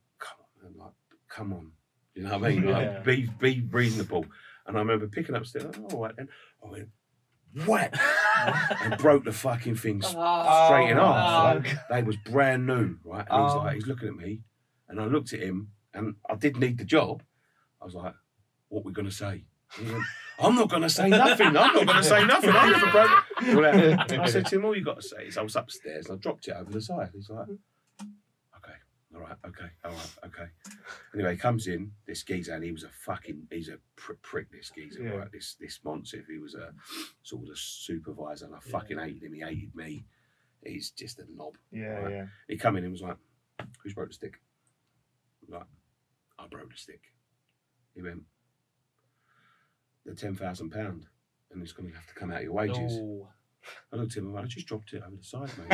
I'm like, come on, you know what I mean? Like, be reasonable. And I remember picking up stick. All right, then I went whack and broke the fucking thing straight in half. Like, they was brand new, right? And he's looking at me, and I looked at him, and I did need the job. I was like, what are we gonna say? And he went, I'm not gonna say nothing. I'm not gonna say nothing. I never broke it. I said to him, all you got to say is I was upstairs and I dropped it over the side. He's like, all right, okay. Anyway, he comes in, this geezer, and he's a prick, this geezer, right? This Monsif, he was a sort of a supervisor, and I fucking hated him, he hated me. He's just a knob. Yeah, right? Yeah. He come in and was like, who's broke the stick? I'm like, I broke the stick. He went, the £10,000, and it's going to have to come out of your wages. Oh. I looked at him and went, I just dropped it over the side, mate.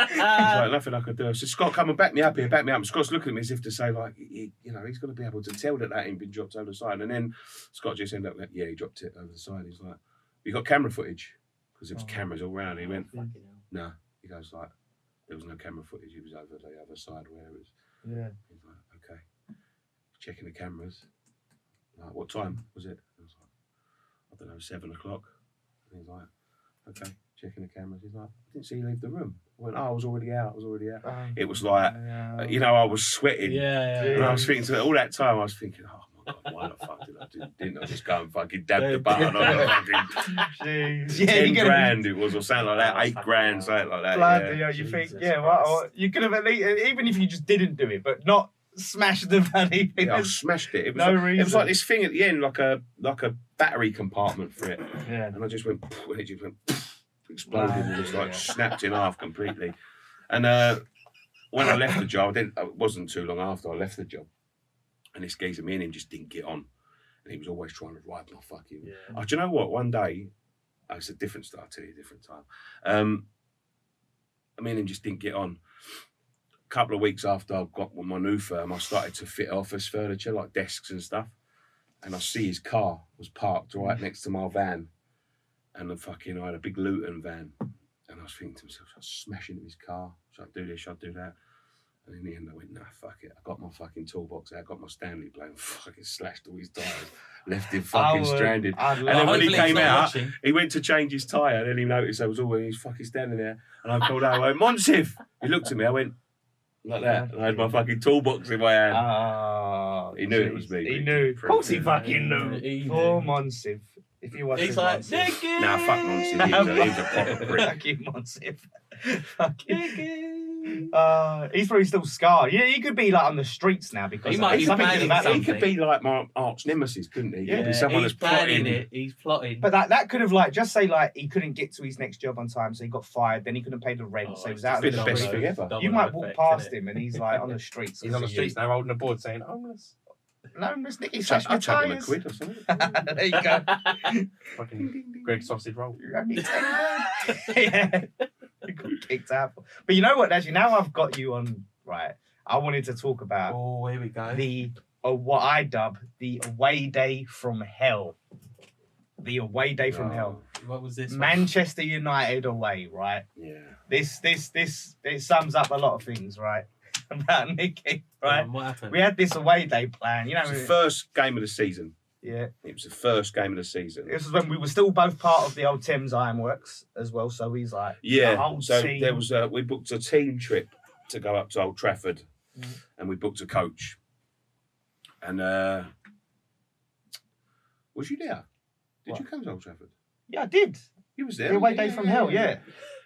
He's like, nothing I could do. I said, Scott, come and back me up here, back me up. And Scott's looking at me as if to say, like, you know, he's got to be able to tell that ain't been dropped over the side. And then Scott just ended up like, yeah, he dropped it over the side. He's like, you got camera footage? Because there was cameras all around. He went, no. He goes like, there was no camera footage. He was over the other side where it was. Yeah. He's like, okay. Checking the cameras. Like, what time was it? I was like, I don't know, 7 o'clock. And he's like, okay, checking the cameras. He's like, I didn't see you leave the room. I went, I was already out. It was like, you know, I was sweating. Yeah. And I was thinking to all that time, I was thinking, oh my God, why the fuck didn't I just go and fucking dab the button on the fucking 10 grand it was, or something like that, 8 grand, something like that.
Bloody hell, you think, well, you could have at least, even if you just didn't do it, but not smash the bloody thing.
Yeah, I smashed it. It was like this thing at the end, like a battery compartment for it. Yeah. And I just went, and it just went, exploded and just like snapped in half completely. And when I left the job, it wasn't too long after I left the job, and this geezer, me and him just didn't get on, and he was always trying to ride my fucking. Yeah. Oh, do you know what? One day, it's a different start. I'll tell you a different time. Me and him just didn't get on. A couple of weeks after I got with my new firm, I started to fit office furniture like desks and stuff, and I see his car was parked right next to my van. And I had a big Luton van. And I was thinking to myself, I was smashing his car. Should I do this? Should I do that? And in the end, I went, nah, fuck it. I got my fucking toolbox out, got my Stanley blade, fucking slashed all his tyres, left him fucking stranded. And then when he came out, he went to change his tyre, and then he noticed I was all, he's fucking standing there. And I called out, I went, Monsif! He looked at me, I went, like that. And I had my fucking toolbox in my hand.
Oh,
He knew it was me.
He knew. Of course he fucking knew. Poor Monsiv. If you watch
He's like, Nicky!
Nah, fuck Monsiv. He was a proper prick.
Fucking Monsiv. He's probably still scarred. Yeah, he could be like on the streets now because
he might be planning something.
He could be like my arch nemesis, couldn't he?
Yeah,
be someone
he's
that's
planning
plotting
it. He's plotting.
But that could have like just say like he couldn't get to his next job on time, so he got fired. Then he couldn't pay the rent, so he was out.
It's been the best thing ever.
You might walk past him and he's like on the streets.
He's on the streets now, holding a board saying, "Homeless."
No, Miss Nicky,
I'll chuck him a quid or something.
There you go.
Fucking Greg sausage roll.
You're only 10 grand. Yeah. You got kicked out. But you know what, actually, now I've got you on, right, I wanted to talk about
here we go.
What I dub the away day from hell. The away day from hell.
What was this?
Manchester United away, right?
Yeah.
This it sums up a lot of things, right? About Nicky, right?
What happened?
We had this away day plan, you know.
It was the first game of the season.
Yeah.
It was the first game of the season.
This was when we were still both part of the old Thames Ironworks as well, so he's like the whole
so
team.
there was we booked a team trip to go up to Old Trafford, and we booked a coach. And was you there? Did you come to Old Trafford?
Yeah, I did.
You was there.
The away day from hell, yeah.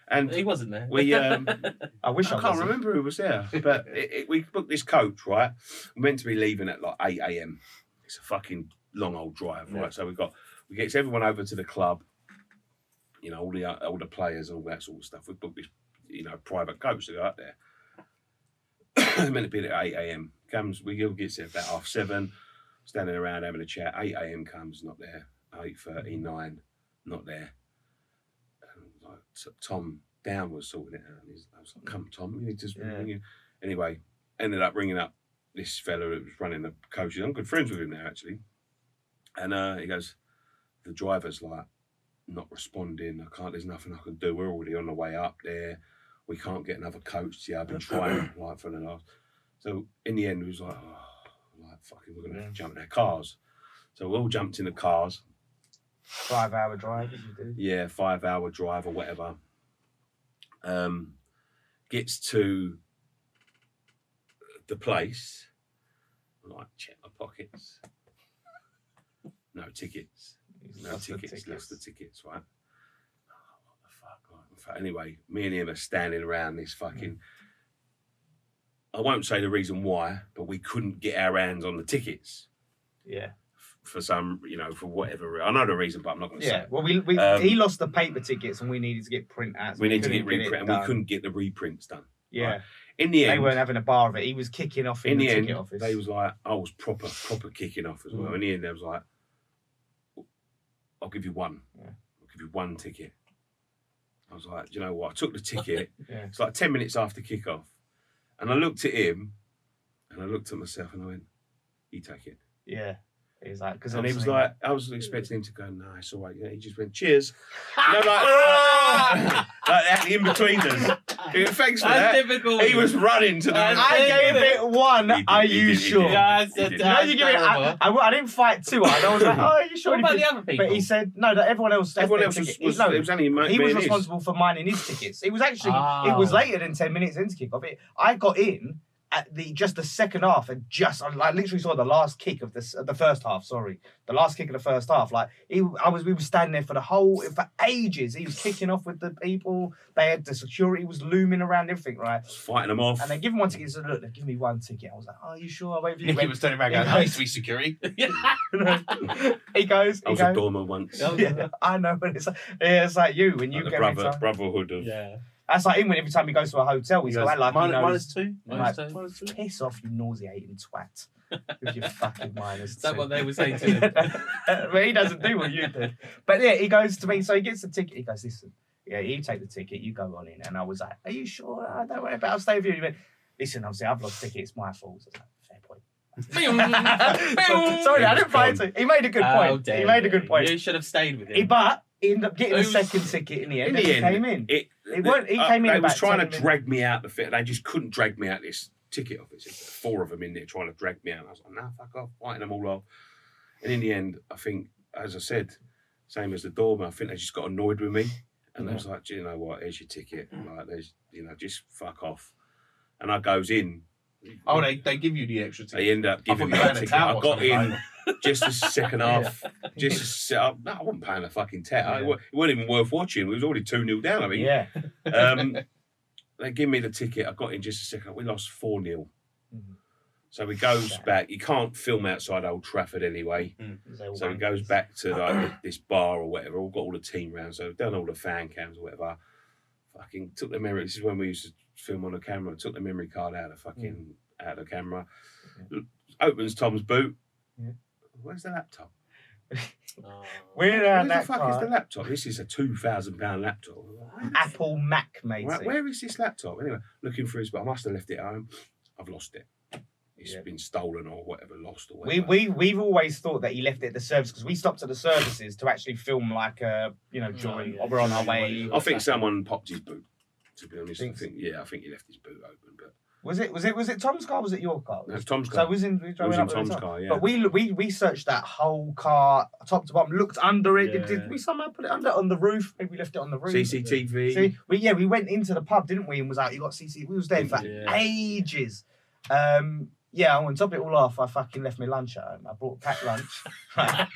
And
he wasn't there.
We
I wish I
can't remember who was there, but we booked this coach, right? We're meant to be leaving at like 8 a.m. It's a fucking long old drive, right? So we get everyone over to the club, you know, all the players and all that sort of stuff. We booked this, you know, private coach to go up there. Meant to be there at 8 a.m. We all get there about 7:30, standing around having a chat. 8 a.m. comes, not there. 8:30, 9, not there. Tom Down was sorting it out. I was like, "Come, Tom, you need to ring you." Anyway, ended up ringing up this fella that was running the coaches. I'm good friends with him now, actually. And he goes, "The driver's like not responding. There's nothing I can do. We're already on the way up there. We can't get another coach. Yeah, I've been trying like for the last." So in the end, it was like, fucking, we're gonna have to jump in our cars. So we all jumped in the cars.
5-hour drive, as you do.
Yeah, 5-hour drive or whatever. Gets to the place. Like, check my pockets. No tickets. Lost the tickets, right? Oh, what the fuck? Anyway, me and him are standing around this fucking. I won't say the reason why, but we couldn't get our hands on the tickets.
Yeah.
For some, you know, for whatever. I know the reason, but I'm not going to say.
Yeah, well, he lost the paper tickets and we needed to get print out.
We needed to get reprint, and we couldn't get the reprints done.
Yeah.
Right? In the end,
they weren't having a bar of it. He was kicking off in the ticket
end,
office.
They was like, I was proper kicking off as well. In the end, they was like, I'll give you one. Yeah. I'll give you one ticket. I was like, do you know what? I took the ticket. It's like 10 minutes after kickoff. And I looked at him and I looked at myself and I went, you take it.
Yeah. He's like,
and he was like, I was expecting him to go, no, it's all right. Yeah, he just went, cheers. You know, like that in between us. Thanks for that.
Difficult.
He was running to the.
I gave it one. Are you sure?
Yeah, I said
I didn't fight too hard. I was like, oh, are you sure?
What about the other people?
But he said, no, that everyone else
was only
he was responsible for mining his tickets. It was actually, it was later than 10 minutes into kickoff. I got in at just the second half, and I literally saw the last kick of the first half. Sorry, the last kick of the first half. Like we were standing there for ages. He was kicking off with the people. They had the security was looming around everything, right?
Fighting them off.
And they give him one ticket. He said, "Look, they give me one ticket." I was like, "Oh, are you sure?" I wait for you.
Nicky was turning around going, "I used to be security."
He goes.
I was a doorman once.
Yeah, I know, but it's like you when you
like
get
the brotherhood of.
Yeah.
That's like him when every time he goes to a hotel, he's got like
-2.
Like, piss off, you nauseating twat. With your fucking -2.
Is that what they were saying to him?
But he doesn't do what you do. But yeah, he goes to me, so he gets the ticket. He goes, listen, yeah, you take the ticket, you go on in. And I was like, are you sure? I don't worry about it, I'll stay with you. He went, listen, obviously, I've lost the ticket, it's my fault. I was like, fair point. Sorry, I didn't fight him. He made a good point. He made a good point.
You should have stayed with him.
But he ended up getting a second ticket in the end. He came in. He came in.
They was trying to drag me out the fit. They just couldn't drag me out this ticket office. There's 4 of them in there trying to drag me out. I was like, nah, fuck off, fighting them all off. And in the end, I think, as I said, same as the doorman, I think they just got annoyed with me. And I was like, do you know what? Here's your ticket. Like, there's, just fuck off. and I goes in.
Oh, they give you the extra ticket.
They end up giving me a ticket. I got in just the second half. Just to set up. No, I wasn't paying a fucking tat. It wasn't even worth watching. It was already 2-0 down, I think.
Yeah.
They give me the ticket. I got in just a second. We lost 4-0. So he goes back. You can't film outside Old Trafford anyway. So he goes back to like this bar or whatever. We've got all the team round. So we've done all the fan cams or whatever. Fucking took the memory. This is when we used to film on the camera. Took the memory card out of the camera. Opens Tom's boot. Where's the laptop?
Where
the fuck is the laptop? This is a £2,000 laptop.
Apple Mac, mate.
Right, where is this laptop? Anyway, looking for his, but I must have left it at home. I've lost it. It's been stolen or whatever, lost or whatever.
We've always thought that he left it at the service because we stopped at the services to actually film like during we're on our way.
I think someone popped his boot. To be honest, I think he left his boot open. But
was it Tom's car? Or was it your car?
No, it was Tom's car.
So it was in
Tom's car. Yeah.
But we searched that whole car top to bottom, looked under it.
Yeah.
Did we somehow put it on the roof? Maybe we left it on the roof.
CCTV.
See, we went into the pub, didn't we? And was like, you got CCTV. We was there for ages. Yeah, and to top it all off, I fucking left my lunch at home. I brought packed lunch.
I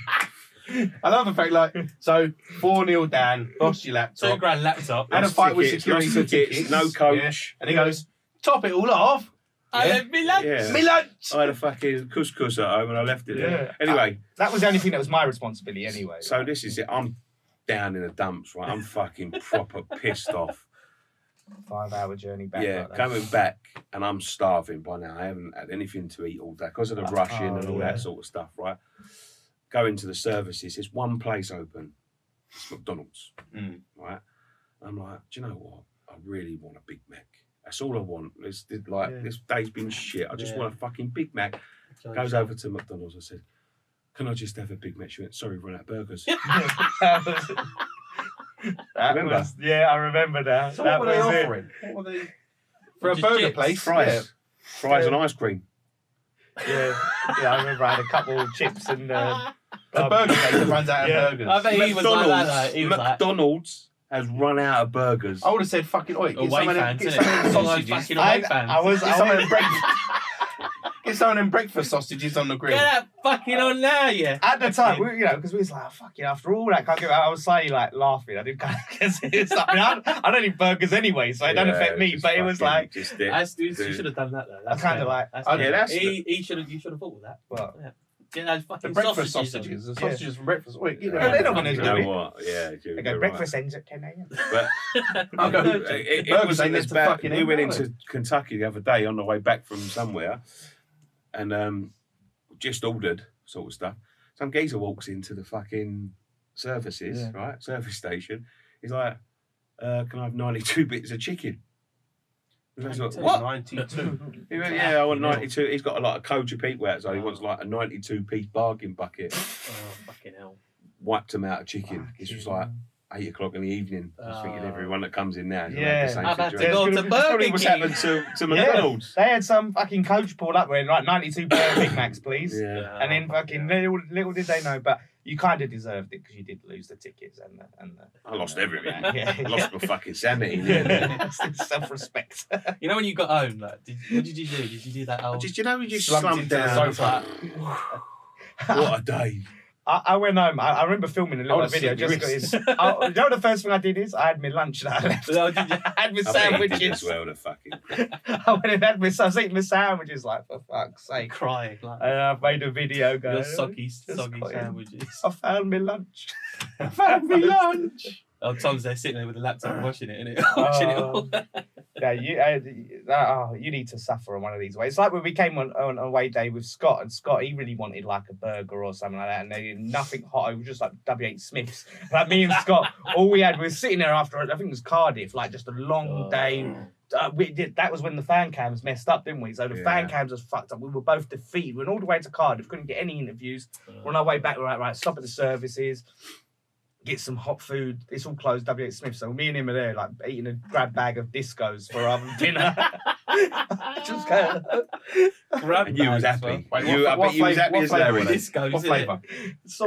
love the fact, like, so 4-0 down, lost your laptop.
£2,000 laptop.
Had a fight with security for tickets.
No coach.
And he goes, top it all off.
I left me lunch.
Yeah.
Me lunch.
I had a fucking couscous at home and I left it there. Anyway.
That was the only thing that was my responsibility anyway.
So this is it. I'm down in the dumps, right? I'm fucking proper pissed off.
5-hour journey back.
Yeah, coming back, and I'm starving by now. I haven't had anything to eat all day because of the rushing and all that sort of stuff, right? Go into the services. There's one place open. It's McDonald's, right? I'm like, do you know what? I really want a Big Mac. That's all I want. This day's been shit. I just want a fucking Big Mac. Goes over to McDonald's. I said, can I just have a Big Mac? She went, sorry, run out of burgers.
I remember that.
So what were they offering? What were they for a burger place?
Fries and ice cream.
Yeah, I remember I had a couple of chips and
a burger place that runs out of burgers.
I bet he was like that. He was
McDonald's has run out of burgers.
I would have said fucking get some of them sausages. Get some of them breakfast sausages on the grill.
Get that fucking on now, yeah.
At the time, because we was like, fucking after all that, I was slightly like laughing. I didn't kind of guess it. I don't eat burgers anyway, so it don't affect me. But it was like,
you should have done that though.
I kind of like,
you should have thought with that.
What?
Yeah. Get those fucking
the breakfast sausages. The sausages from breakfast. Wait,
they're not going to do it.
You know what? Yeah,
they go breakfast ends at 10 a.m.
But it wasn't as bad. We went into Kentucky the other day on the way back from somewhere. And just ordered sort of stuff. Some geezer walks into the fucking services, right? Service station. He's like, can I have 92 bits of chicken? Like, what?
92.
He went, I want 92. He's got a lot of Koja people out, so he wants like a 92-piece bargain bucket.
Oh, fucking hell.
Wiped him out of chicken. This was like 8 o'clock in the evening. I was thinking everyone that comes in now.
I've had to go to Burger King.
What's happened to McDonald's?
They had some fucking coach pull up with like 92 Big Macs, please.
Yeah.
And then fucking little did they know, but you kind of deserved it because you did lose the tickets and the
I lost everything.
I
lost my fucking sanity.
Self-respect.
You know when you got home, like, what did you do? Did you do that old?
Did you know when you slumped down? What a day.
I went home. I remember filming a little video. You know the first thing I did is I had my lunch that I left.
Oh, did you?
I had my sandwiches.
As well, the fucking.
I went and had I was eating my sandwiches like, for fuck's sake.
Crying. Like,
and I made a video going.
Your soggy sandwiches.
I found my lunch.
I found my lunch.
Oh, Tom's there sitting there with the laptop watching it, innit? Watching it all.
Yeah, you need to suffer on one of these ways. It's like when we came on away day with Scott, and Scott, he really wanted like a burger or something like that, and they did nothing hot. It was just like W.H. Smith's. Like me and Scott, all we had was sitting there after, I think it was Cardiff, like just a long day. That was when the fan cams messed up, didn't we? So the fan cams was fucked up. We were both defeated. We went all the way to Cardiff, couldn't get any interviews. We're on our way back, we're like, right, stop at the services. Get some hot food. It's all closed, W.H. Smith. So me and him are there, like eating a grab bag of discos for our dinner. Just kind of
grab. And you was happy.
Wait,
you was happy as Larry.
Discos.
What flavour?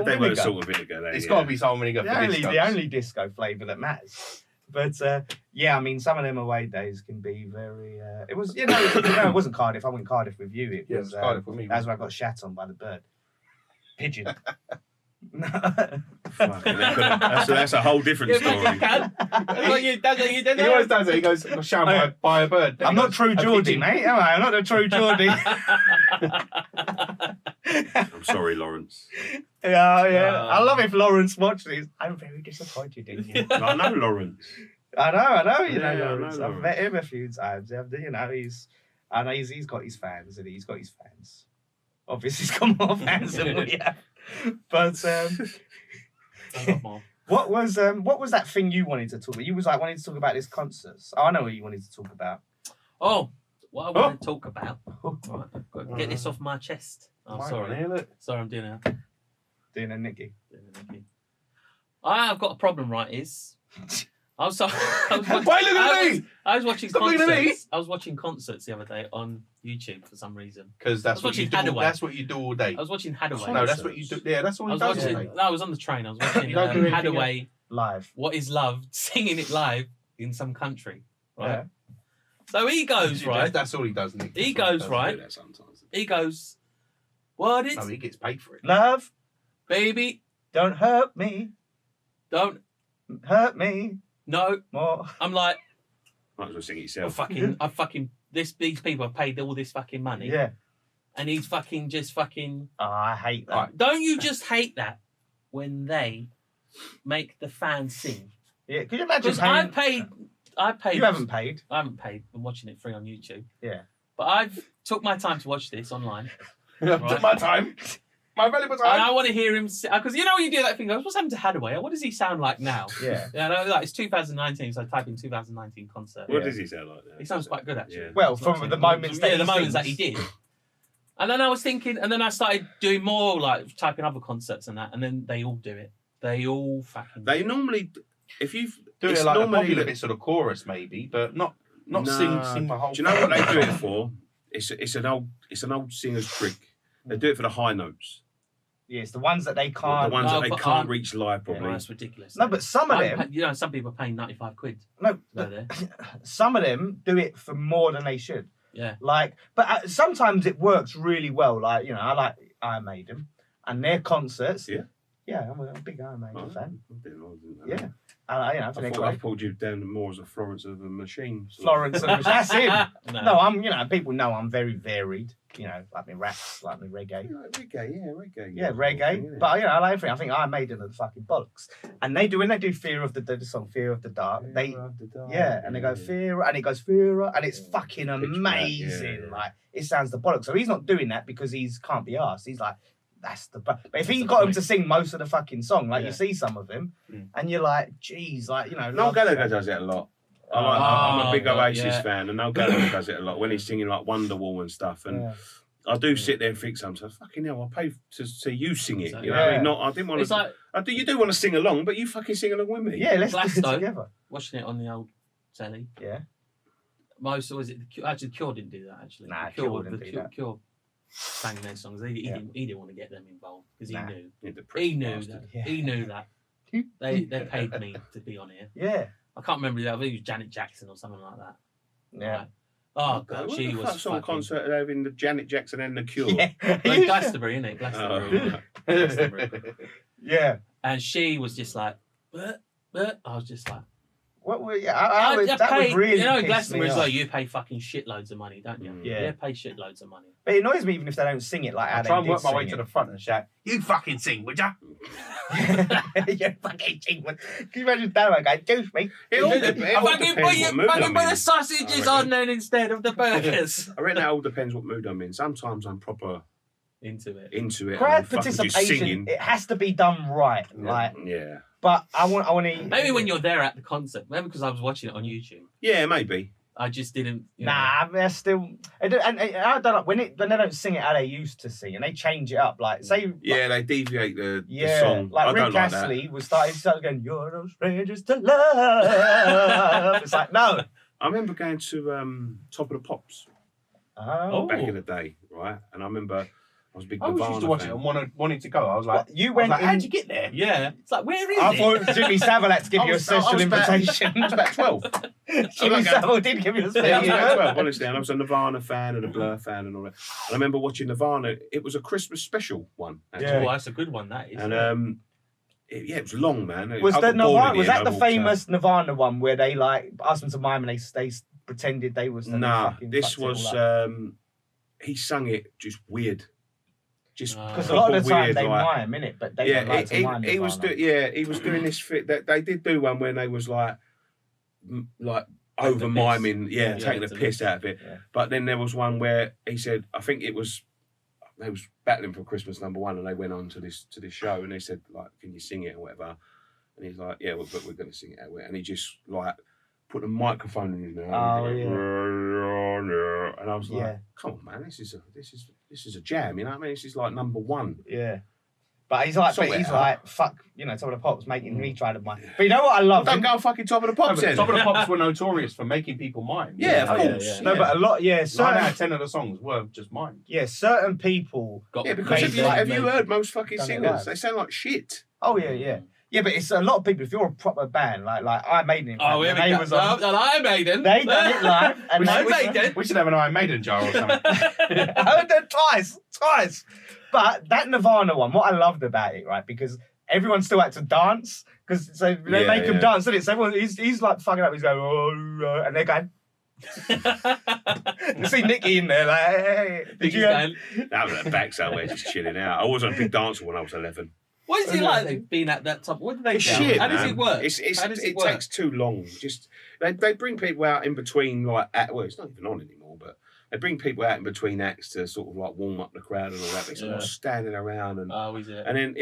They were salt and vinegar.
It's got to be salt and vinegar.
The only disco flavour that matters. But yeah, I mean, some of them away days can be very. It was, it wasn't Cardiff. I went Cardiff with you. It was
Cardiff with me.
That's where I got shat on by the bird. Pigeon.
That's a whole different story.
That's what you did.
He always does it. He goes, "I'm shot by a bird."
I'm not true Geordie, mate. Am I? I'm not a true Geordie.
I'm sorry, Lawrence.
Yeah. I love if Lawrence watched this. I'm very disappointed in you.
I know Lawrence.
I know. You know
Yeah,
Lawrence.
I know
I've met him a few times. I know he's got his fans, and he's got his fans. Obviously, he's got more fans than we have. But what was that thing you wanted to talk about? You was like wanting to talk about this concerts. Oh, I know what you wanted to talk about.
Oh, what I want to talk about. Right, I've got to get this off my chest. I'm sorry. Sorry, I'm doing it.
Doing a Nicky.
I've got a problem, right? I was watching concerts. I was watching concerts the other day on YouTube for some reason.
Because that's what you do. That's what you do all day.
I was watching Hadaway.
No, that's what you do. Yeah, that's all you do all day.
No, I was on the train. I was watching Hadaway
live.
What is Love? Singing it live in some country, right?
Yeah.
So he goes right.
That's all he does, Nick.
He goes right. He goes. What is?
No, he gets paid for it.
Love,
baby,
don't hurt me.
Don't
hurt me.
No.
More.
I'm like.
Might as well sing it yourself.
These people have paid all this fucking money.
Yeah.
And he's fucking.
Oh, I hate that.
Right. Don't you just hate that when they make the fans sing?
Yeah. Could you imagine?
I paid.
You haven't paid.
I haven't paid. I'm watching it free on YouTube.
Yeah.
But I've took my time to watch this online.
Took my time. My valuable time.
And I want to hear him because you know when you do that thing, what's happened to Hadaway? What does he sound like now?
Yeah.
Like it's 2019, so I type in 2019 concert.
What does he sound like now?
He sounds quite good actually.
Yeah.
Well, from the moments that he
did. And then I was thinking, and then I started doing more like typing other concerts and that, and then they all do it. They all fucking.
They normally, if you've
do it like a popular bit sort of chorus maybe, but not sing the whole.
Do you know what they do it for? It's an old singer's trick. They do it for the high notes.
Yeah, it's the ones that they can't.
The ones that they can't reach live, probably.
Yeah, that's ridiculous.
No, but some of them.
Some people are paying 95 quid.
No, some of them do it for more than they should.
Yeah.
But sometimes it works really well. I like Iron Maiden and their concerts.
Yeah.
Yeah, I'm a big Iron Maiden fan.
I didn't know
yeah.
I thought I pulled you down more as a Florence of a Machine.
Florence of a Machine. That's him. No, I'm. People know I'm very varied. Like my raps, like my reggae.
Reggae.
Yeah, reggae. But I like everything. I think Iron Maiden are the fucking bollocks. And when they do Fear of the song Fear of the Dark, and they go Fear, and it goes Fear, and it's fucking amazing. Yeah. Like it sounds the bollocks. So he's not doing that because he can't be arsed. He's like. But if he got him to sing most of the fucking song, you see some of him, and you're like, geez,
Noel Gallagher does it a lot. I'm a big Oasis fan, and Noel Gallagher does it a lot when he's singing like Wonderwall and stuff. And I do sit there and think sometimes, fucking hell, I pay to see you sing it. You know, I mean, I didn't want to. You do want to sing along, but you fucking sing along with me.
Yeah, let's do it together.
Watching it on the old telly.
Yeah.
Most was it? Actually, Cure didn't do that. Actually,
nah, Cure didn't do that.
Cure sang their songs. He didn't want to get them involved because he knew that they paid me to be on here.
Yeah,
I can't remember that. I think it was Janet Jackson or something like that.
Yeah.
Right. Oh god, she was
on concert having the Janet Jackson and the Cure.
Yeah. Glastonbury, isn't it? Glastonbury.
Yeah.
And she was just like, but I was just like.
What were that would really
Glastonbury as well. You pay fucking shitloads of money, don't you?
Yeah.
You pay shitloads of money.
But it annoys me even if they don't sing it like how they did.
Try and work my way to the front and shout, "You fucking sing, would ya?"
You fucking sing. Can you imagine that guy? Deuce me.
Fucking put the sausages on then instead of the burgers.
I reckon that all depends what mood I'm in. Sometimes I'm proper
into it.
Crowd participation. It has to be done right.
Yeah.
But I want to.
Maybe when you're there at the concert, maybe because I was watching it on YouTube.
Yeah, maybe.
I just didn't.
They're still. And I don't know when they don't sing it how they used to sing, and they change it up.
They deviate the song.
Like Rick Astley started going, "You're no strangers to love." It's like no.
I remember going to Top of the Pops. Back in the day, right? And I remember was a big
I always
Nirvana
used to watch
fan.
it and wanted to go. I was like,
You went in.
how'd you get there?
Yeah. It's like, where is
I
it?
thought Jimmy Savile had to give you a
I
special
was about-
invitation.
I was about 12.
Jimmy Savile did give you a
Yeah,
special
I was about
invitation.
12, honestly. And I was a Nirvana fan and a Blur fan and all that. And I remember watching Nirvana. It was a Christmas special one, actually.
Yeah.
Oh, that's a good one, that is.
And it was long, man.
Was
I
that
got bored
Nirvana?
in
Was
it
that
and
the
I walked out.
famous Nirvana one where they like asked them to mime and they pretended they was?
Nah, this was. He sung it just weird. Just
because a lot of the time
weird,
they
like,
mime, innit? But they don't like to mime.
he was doing this fit. That they did do one when they was like over miming, taking the piss out of it.
Yeah.
But then there was one where he said, I think it was. They was battling for Christmas #1, and they went on to this show, and they said like, "Can you sing it or whatever?" And he's like, "Yeah, but we're going to sing it out." And he just like put a microphone in his mouth. And I was like, "Come on, man, this is a jam, you know what I mean? This is like #1."
Yeah. But he's like,
Sort it out.
like, fuck, Top of the Pops making me try to mime. But you know what I love?
Don't go fucking Top of the Pops.
No, Top of the Pops were notorious for making people mime.
Yeah, of course.
Yeah.
No, but a lot,
9 out of 10 of the songs were just mimed.
Yeah, certain people.
Because have you heard most fucking
Done it
singers?
live.
They sound like shit.
Oh yeah. Yeah, but it's a lot of people. If you're a proper band, like I Maiden,
Oh, here we go.
was on,
Iron Maiden.
they done it live, and
Iron Maiden.
We should have an Iron Maiden jar or something.
I heard that twice. But that Nirvana one, what I loved about it, right? Because everyone still had to dance, because so they make him dance, didn't it? So everyone, he's like fucking up. He's going, oh, and they're going. You see Nicky in there, like, hey. Did you?
That was a back somewhere just chilling out. I wasn't a big dancer when I was 11.
What is it like being at that top? What do they do?
Shit,
How does
man.
it work?
It takes too long. Just they bring people out in between, like it's not even on anymore, but they bring people out in between acts to sort of like warm up the crowd and all that. It's all standing around and
Oh, is it?
and then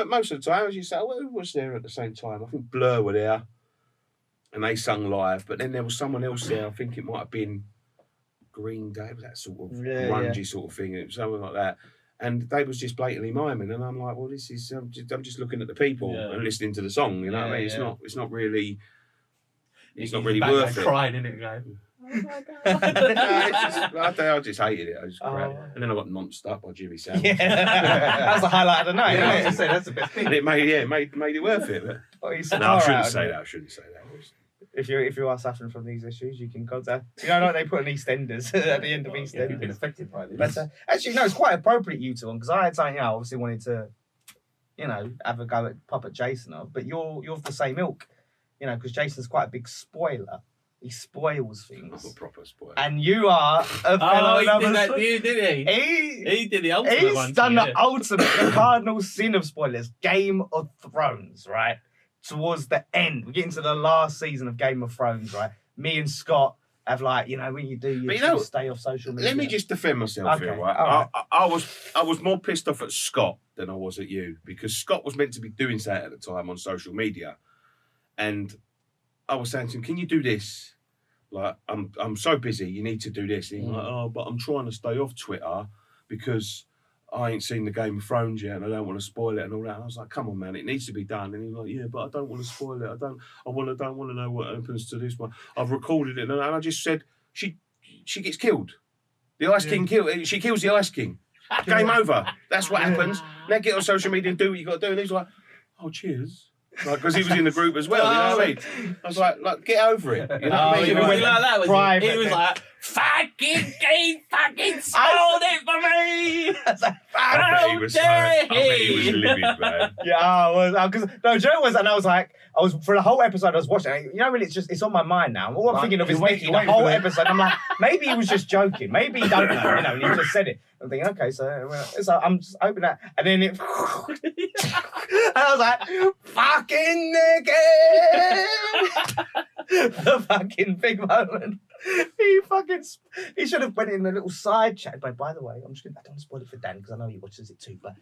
most of the time, as you say, well, who was there at the same time? I think Blur were there, and they sung live. But then there was someone else there. I think it might have been Green Day, was that sort of grungy sort of thing. It was something like that. And they was just blatantly miming, and I'm like, well, this is I'm just looking at the people and listening to the song. You know what I mean? It's not really worth it.
Crying in it, going. Oh my God.
I just hated it. I was crap. And then I got nonstop up by Jimmy Savile.
Yeah, that's the highlight of the night.
Yeah, I was
Isn't
gonna
it?
say, that's the best thing.
And it made it worth it. But...
Oh, he's
No, I shouldn't
out,
say
isn't
that.
it?
I shouldn't say that.
If you are suffering from these issues, you can contact. You know, like they put an EastEnders at the end of
If you've been
EastEnders.
affected by this.
But actually, no, it's quite appropriate you two on, because I had something. I obviously wanted to, have a go at pop at Jason of, but you're of the same ilk, because Jason's quite a big spoiler. He spoils
I'm
things,
a proper spoiler.
and you are a fellow.
Oh, he did
number
that to you, did he? He did the ultimate one.
He's done
to
the ultimate, the cardinal sin of spoilers. Game of Thrones, right? Towards the end, we get into the last season of Game of Thrones, right? Me and Scott have when you do, you stay off social media.
Let me just defend myself here, right?
All right.
I was more pissed off at Scott than I was at you, because Scott was meant to be doing that at the time on social media, and I was saying to him, "Can you do this? Like, I'm so busy. You need to do this." And he's like, "Oh, but I'm trying to stay off Twitter because I ain't seen the Game of Thrones yet, and I don't want to spoil it and all that." And I was like, "Come on, man, it needs to be done." And he's like, "Yeah, but I don't want to spoil it. I don't want to know what happens to this one. I've recorded it," and I just said, "She gets killed. The Ice King she kills the Ice King. Game over. That's what happens. Now get on social media and do what you got to do." And he's like, "Oh, cheers." Because he was in the group as well, you know what I mean? I was like, get over it. You know what I mean?
He was like that, was
private.
he was like, fucking spoiled it for me!
I bet he was livid, man.
Yeah, I was. Because Joe was, and I was for the whole episode. I was watching. When it's on my mind now. All I'm thinking of is Nicky. The whole episode. I'm like, maybe he was just joking. Maybe he don't know. And he just said it. I'm thinking, okay, so I'm just hoping that, and then it. And I was like, fucking Nicky! The fucking big moment. He should have went in a little side chat. But by the way, I don't spoil it for Dan because I know he watches it too. But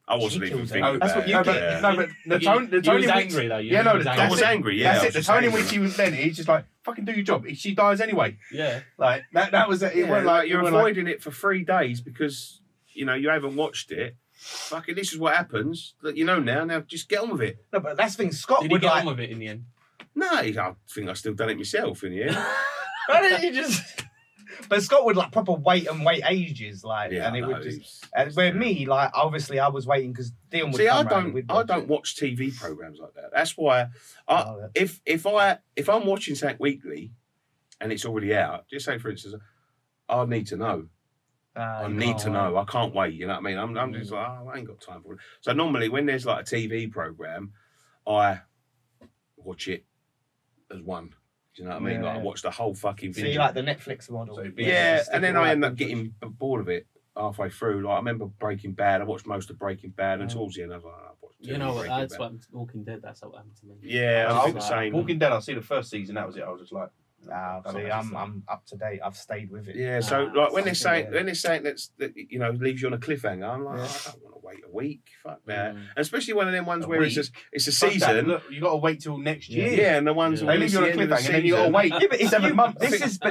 I wasn't even thinking
that's what you
about
get.
it.
No, but the tone
You
in
was
which...
angry though.
Yeah, no,
I was angry, yeah.
That's it. The tone in which he was then, he's just like, fucking do your job. She dies anyway.
Yeah.
Like, that was it. It went like...
You're
it went
avoiding it for 3 days because, you haven't watched it. Fucking, this is what happens. Now just get on with it.
No, but that's the thing. Scott
Did he
would
get
like.
on with it in the end?
No, I think I've still done it myself in the end.
Why don't you just? But Scott would like proper wait ages, like, and it would just. And where me, like, obviously, I was waiting because Dion would. See, I
don't watch TV programs like that. That's why, if I'm watching something weekly, and it's already out, just say for instance, I need to know. I need to know. I can't wait. You know what I mean? I'm just like, I ain't got time for it. So normally, when there's like a TV program, I watch it as one. Do you know what I mean? Like I watch the whole fucking thing.
So you like the Netflix model?
So and then I end up getting bored of it halfway through. Like I remember Breaking Bad. I watched most of Breaking Bad, and towards the end, I was like, I watched.
You know what? That's what Walking Dead. That's what happened to me.
Yeah, I was the same.
Walking Dead. I see the first season. That was it. I was just like.
See, I'm up to date. I've stayed with it.
Yeah, so like when they're saying that you know leaves you on a cliffhanger, I'm like, I don't want to wait a week. Fuck that. And especially one of them ones where it's a season.
Look, you got to wait till next year.
Yeah, and the ones
they leave you on a cliffhanger, and then you got to wait.
Yeah, but 7 months.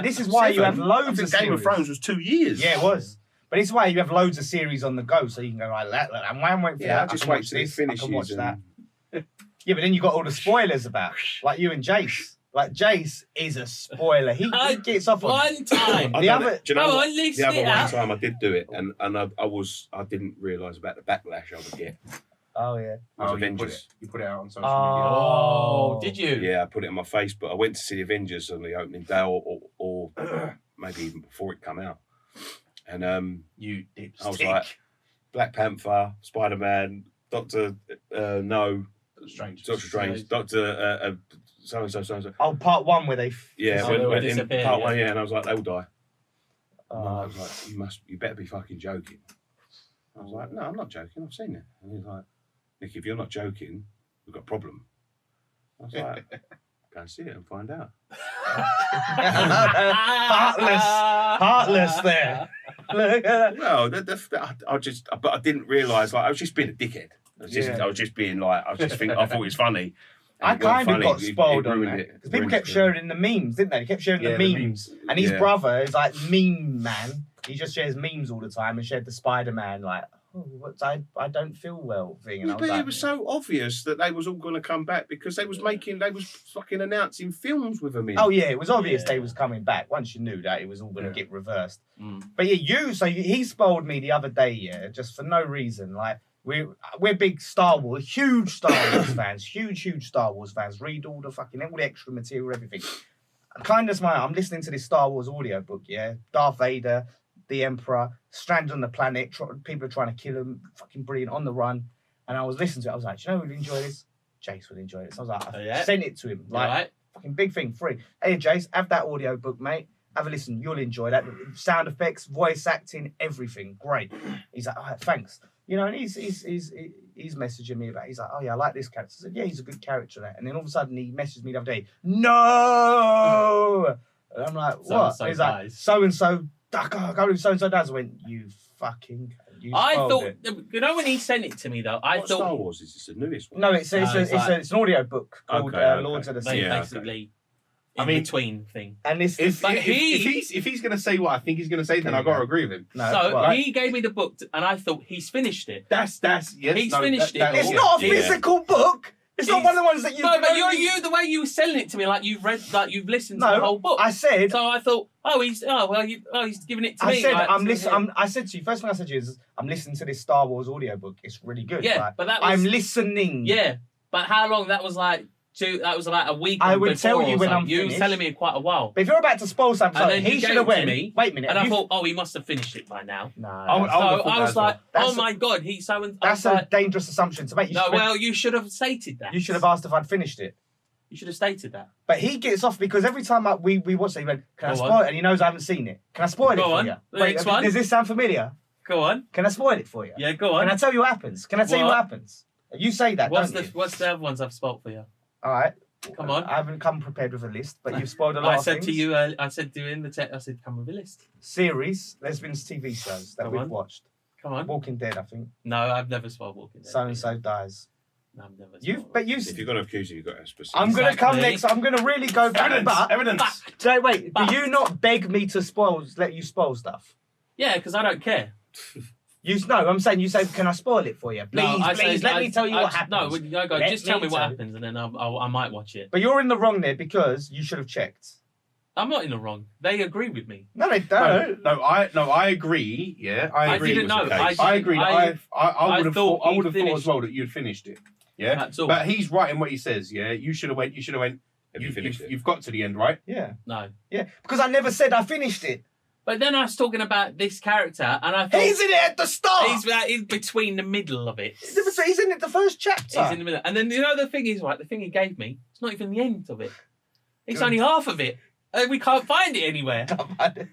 This is why you have loads of
Game of Thrones was 2 years.
Yeah, it was. But it's why you have loads of series on the go, so you can go right. I'm waiting for that.
Just wait till it finishes.
I can watch that. Yeah, but then you got all the spoilers about, like you and Jase. Like Jase is a spoiler. He gets off
one time.
The other one time I did do it, and I didn't realise about the backlash I would get.
Oh yeah.
Avengers.
You put it out on social media.
Oh, did you?
Yeah, I put it on my Facebook. I went to see the Avengers on the opening day, or maybe even before it come out. And
you dipstick.
I was like, Black Panther, Spider-Man, Doctor Doctor Strange, Doctor so and so.
Oh, part 1 where they.
When in part 1, and I was like, they'll die. And I was like, you better be fucking joking. I was like, no, I'm not joking. I've seen it. And he's like, Nick, if you're not joking, we've got a problem. I was like, go and see it and find out.
Heartless there.
Well, but I didn't realise. Like, I was just being a dickhead. I was just being like, I thought it was funny.
I kind of got spoiled on that because people kept sharing the memes, didn't they? They kept sharing the memes. And his brother is like meme man. He just shares memes all the time and shared the Spider-Man like, I don't feel well thing. And
but it was so obvious that they was all going to come back because they was fucking announcing films with them in.
Oh yeah, it was obvious they was coming back. Once you knew that, it was all going to get reversed. But yeah, he spoiled me the other day, just for no reason, like. We're big Star Wars, huge Star Wars fans, huge Star Wars fans. Read all the extra material, everything. I'm listening to this Star Wars audiobook, Darth Vader, the Emperor, stranded on the planet, people are trying to kill him, fucking brilliant, on the run. And I was listening to it, I was like, do you know who would enjoy this? Jase would enjoy this. I was like, I sent it to him, fucking big thing, free. Hey Jase, have that audiobook, mate. Have a listen, you'll enjoy that. Sound effects, voice acting, everything, great. He's like, all right, thanks. You know, and he's messaging me about. He's like, oh yeah, I like this character. I said, yeah, he's a good character. And then all of a sudden he messaged me the other day. No, and I'm like, what? He's like, so and so. Go to so and so. Dads. I went, you fucking.
I thought, you know, when he sent it to me though, I thought
Star Wars is this the newest one?
No, it's an audio book called Lords of the Sea.
Basically. Between thing.
And
if he's going to say what I think he's going to say, then I've got to agree with him.
He gave me the book, and I thought he's finished it.
Yes.
He's finished it.
It's not a physical book. It's not one of the ones that you.
No, but you the way you were selling it to me, like you've read, like you've listened to the whole book.
I said.
So I thought, he's giving it to me.
I said, I said to you. First thing I said to you is, I'm listening to this Star Wars audiobook. It's really good.
Yeah, but that was,
I'm listening.
Yeah, but how long? That was like. That was like a week.
I would tell you when I'm finished.
You were telling me quite a while.
But if you're about to spoil something, he should have went.
Wait a minute. And I thought, he must have finished it by now.
No.
I was like, oh my god, he's so.
That's a dangerous assumption to make.
You should have stated that.
You should have asked if I'd finished it.
You should have stated that.
But he gets off because every time we watch it, he went, "Can I spoil it?" And he knows I haven't seen it. Can I spoil it for you?
Next one.
Does this sound familiar?
Go on.
Can I spoil it for you?
Yeah, go on.
Can I tell you what happens? Can I tell you what happens? You say that.
What's the other ones I've spoiled for you?
All right.
Come on.
I haven't come prepared with a list, but you've spoiled a lot of things.
I said to you in the text, I said, come with a list.
Series, lesbians TV shows that we've watched.
Come on.
Walking Dead, I think.
No, I've never spoiled Walking Dead.
So and so dies.
No, I've never
If you're going
to accuse him, you've got to specific.
I'm going to come next. I'm going to really go back.
Evidence.
So wait, do you not beg me to let you spoil stuff?
Yeah, because I don't care.
I'm saying you say, can I spoil it for you? Please, let me tell you what happens.
Just tell me what happens and then I might watch it.
But you're in the wrong there because you should have checked.
I'm not in the wrong. They agree with me.
No, they don't.
No, I agree. Yeah, I agree.
I didn't know.
I agree. I would have thought as well that you'd finished it. Yeah,
that's all.
But he's right in what he says. Yeah, you should have went. You've got to the end, right?
Yeah.
No.
Yeah, because I never said I finished it.
But then I was talking about this character, and I thought
he's in it at the start.
He's in between the middle of it.
He's in it the first chapter.
He's in the middle, and then the thing is, right? The thing he gave me, it's not even the end of it. It's only half of it. We can't find it anywhere.
I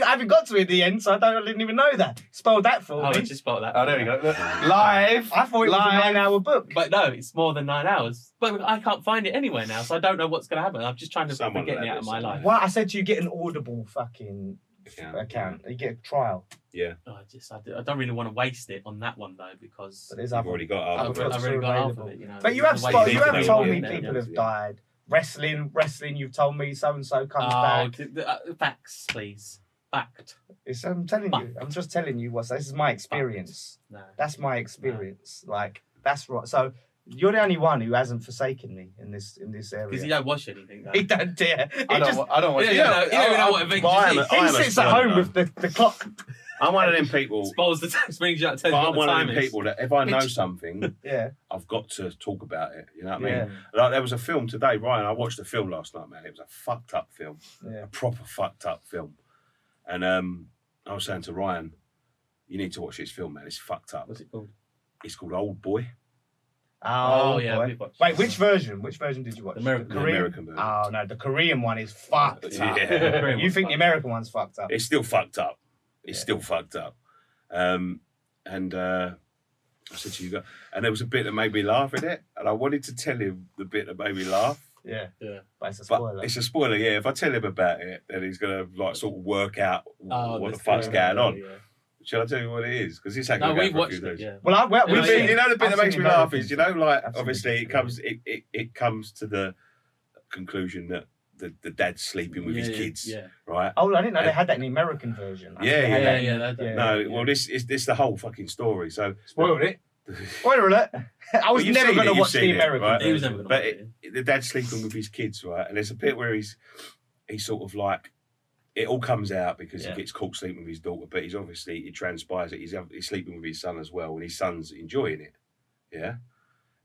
haven't got to it at the end, so I didn't even know that. Spoiled that for me.
I just spoiled that.
Oh, there we go. Live.
I thought it was a 9-hour book.
But no, it's more than 9 hours. But I can't find it anywhere now, so I don't know what's going to happen. I'm just trying to get it out of my life.
Well, I said to you, get an Audible fucking account. You get a trial.
Yeah. I don't really want to waste it on that one, though, because...
But I've already got half of it.
I've already got half of it, you know.
But you have told me people have died. Wrestling, you've told me so-and-so comes back.
Facts, please. Fact.
I'm just telling you this is my experience.
No.
That's my experience. No. Like, that's right. So, you're the only one who hasn't forsaken me in this area.
Because you don't watch anything, though.
He don't dare.
I don't watch
anything. You don't know what Avengers is.
He sits at home with the clock.
I'm one of them people.
Spoils the time.
But I'm one of them people that if I know something,
yeah,
I've got to talk about it. You know what I mean? Like there was a film today, Ryan. I watched a film last night, man. It was a fucked up film, a proper fucked up film. And I was saying to Ryan, "You need to watch this film, man. It's fucked up."
What's it called?
It's called Old Boy.
Oh yeah. Wait, which version? Which version did you watch?
The American version.
Oh no, the Korean one is fucked up.
Yeah.
You think the American one's fucked up?
It's still fucked up. It's still fucked up. And I said to you, and there was a bit that made me laugh in it, and I wanted to tell him the bit that made me laugh.
Yeah. But it's a spoiler.
It's a spoiler, yeah. If I tell him about it, then he's gonna sort of work out what the fuck's going on. Yeah. Shall I tell you what it is? Because it's actually
we've watched it. Yeah.
Well, we've seen.
You know the bit that makes me laugh is, obviously it comes to the conclusion that the dad's sleeping with his kids, right?
Oh, I didn't know they had that in the American version.
Well, this is the whole fucking story. So
spoiled it. Spoiler alert! I was never going to watch the American.
Right?
He was never going to watch
it. The dad's sleeping with his kids, right? And there's a bit where he's sort of like, it all comes out because he gets caught sleeping with his daughter, but it transpires that he's sleeping with his son as well, and his son's enjoying it. Yeah.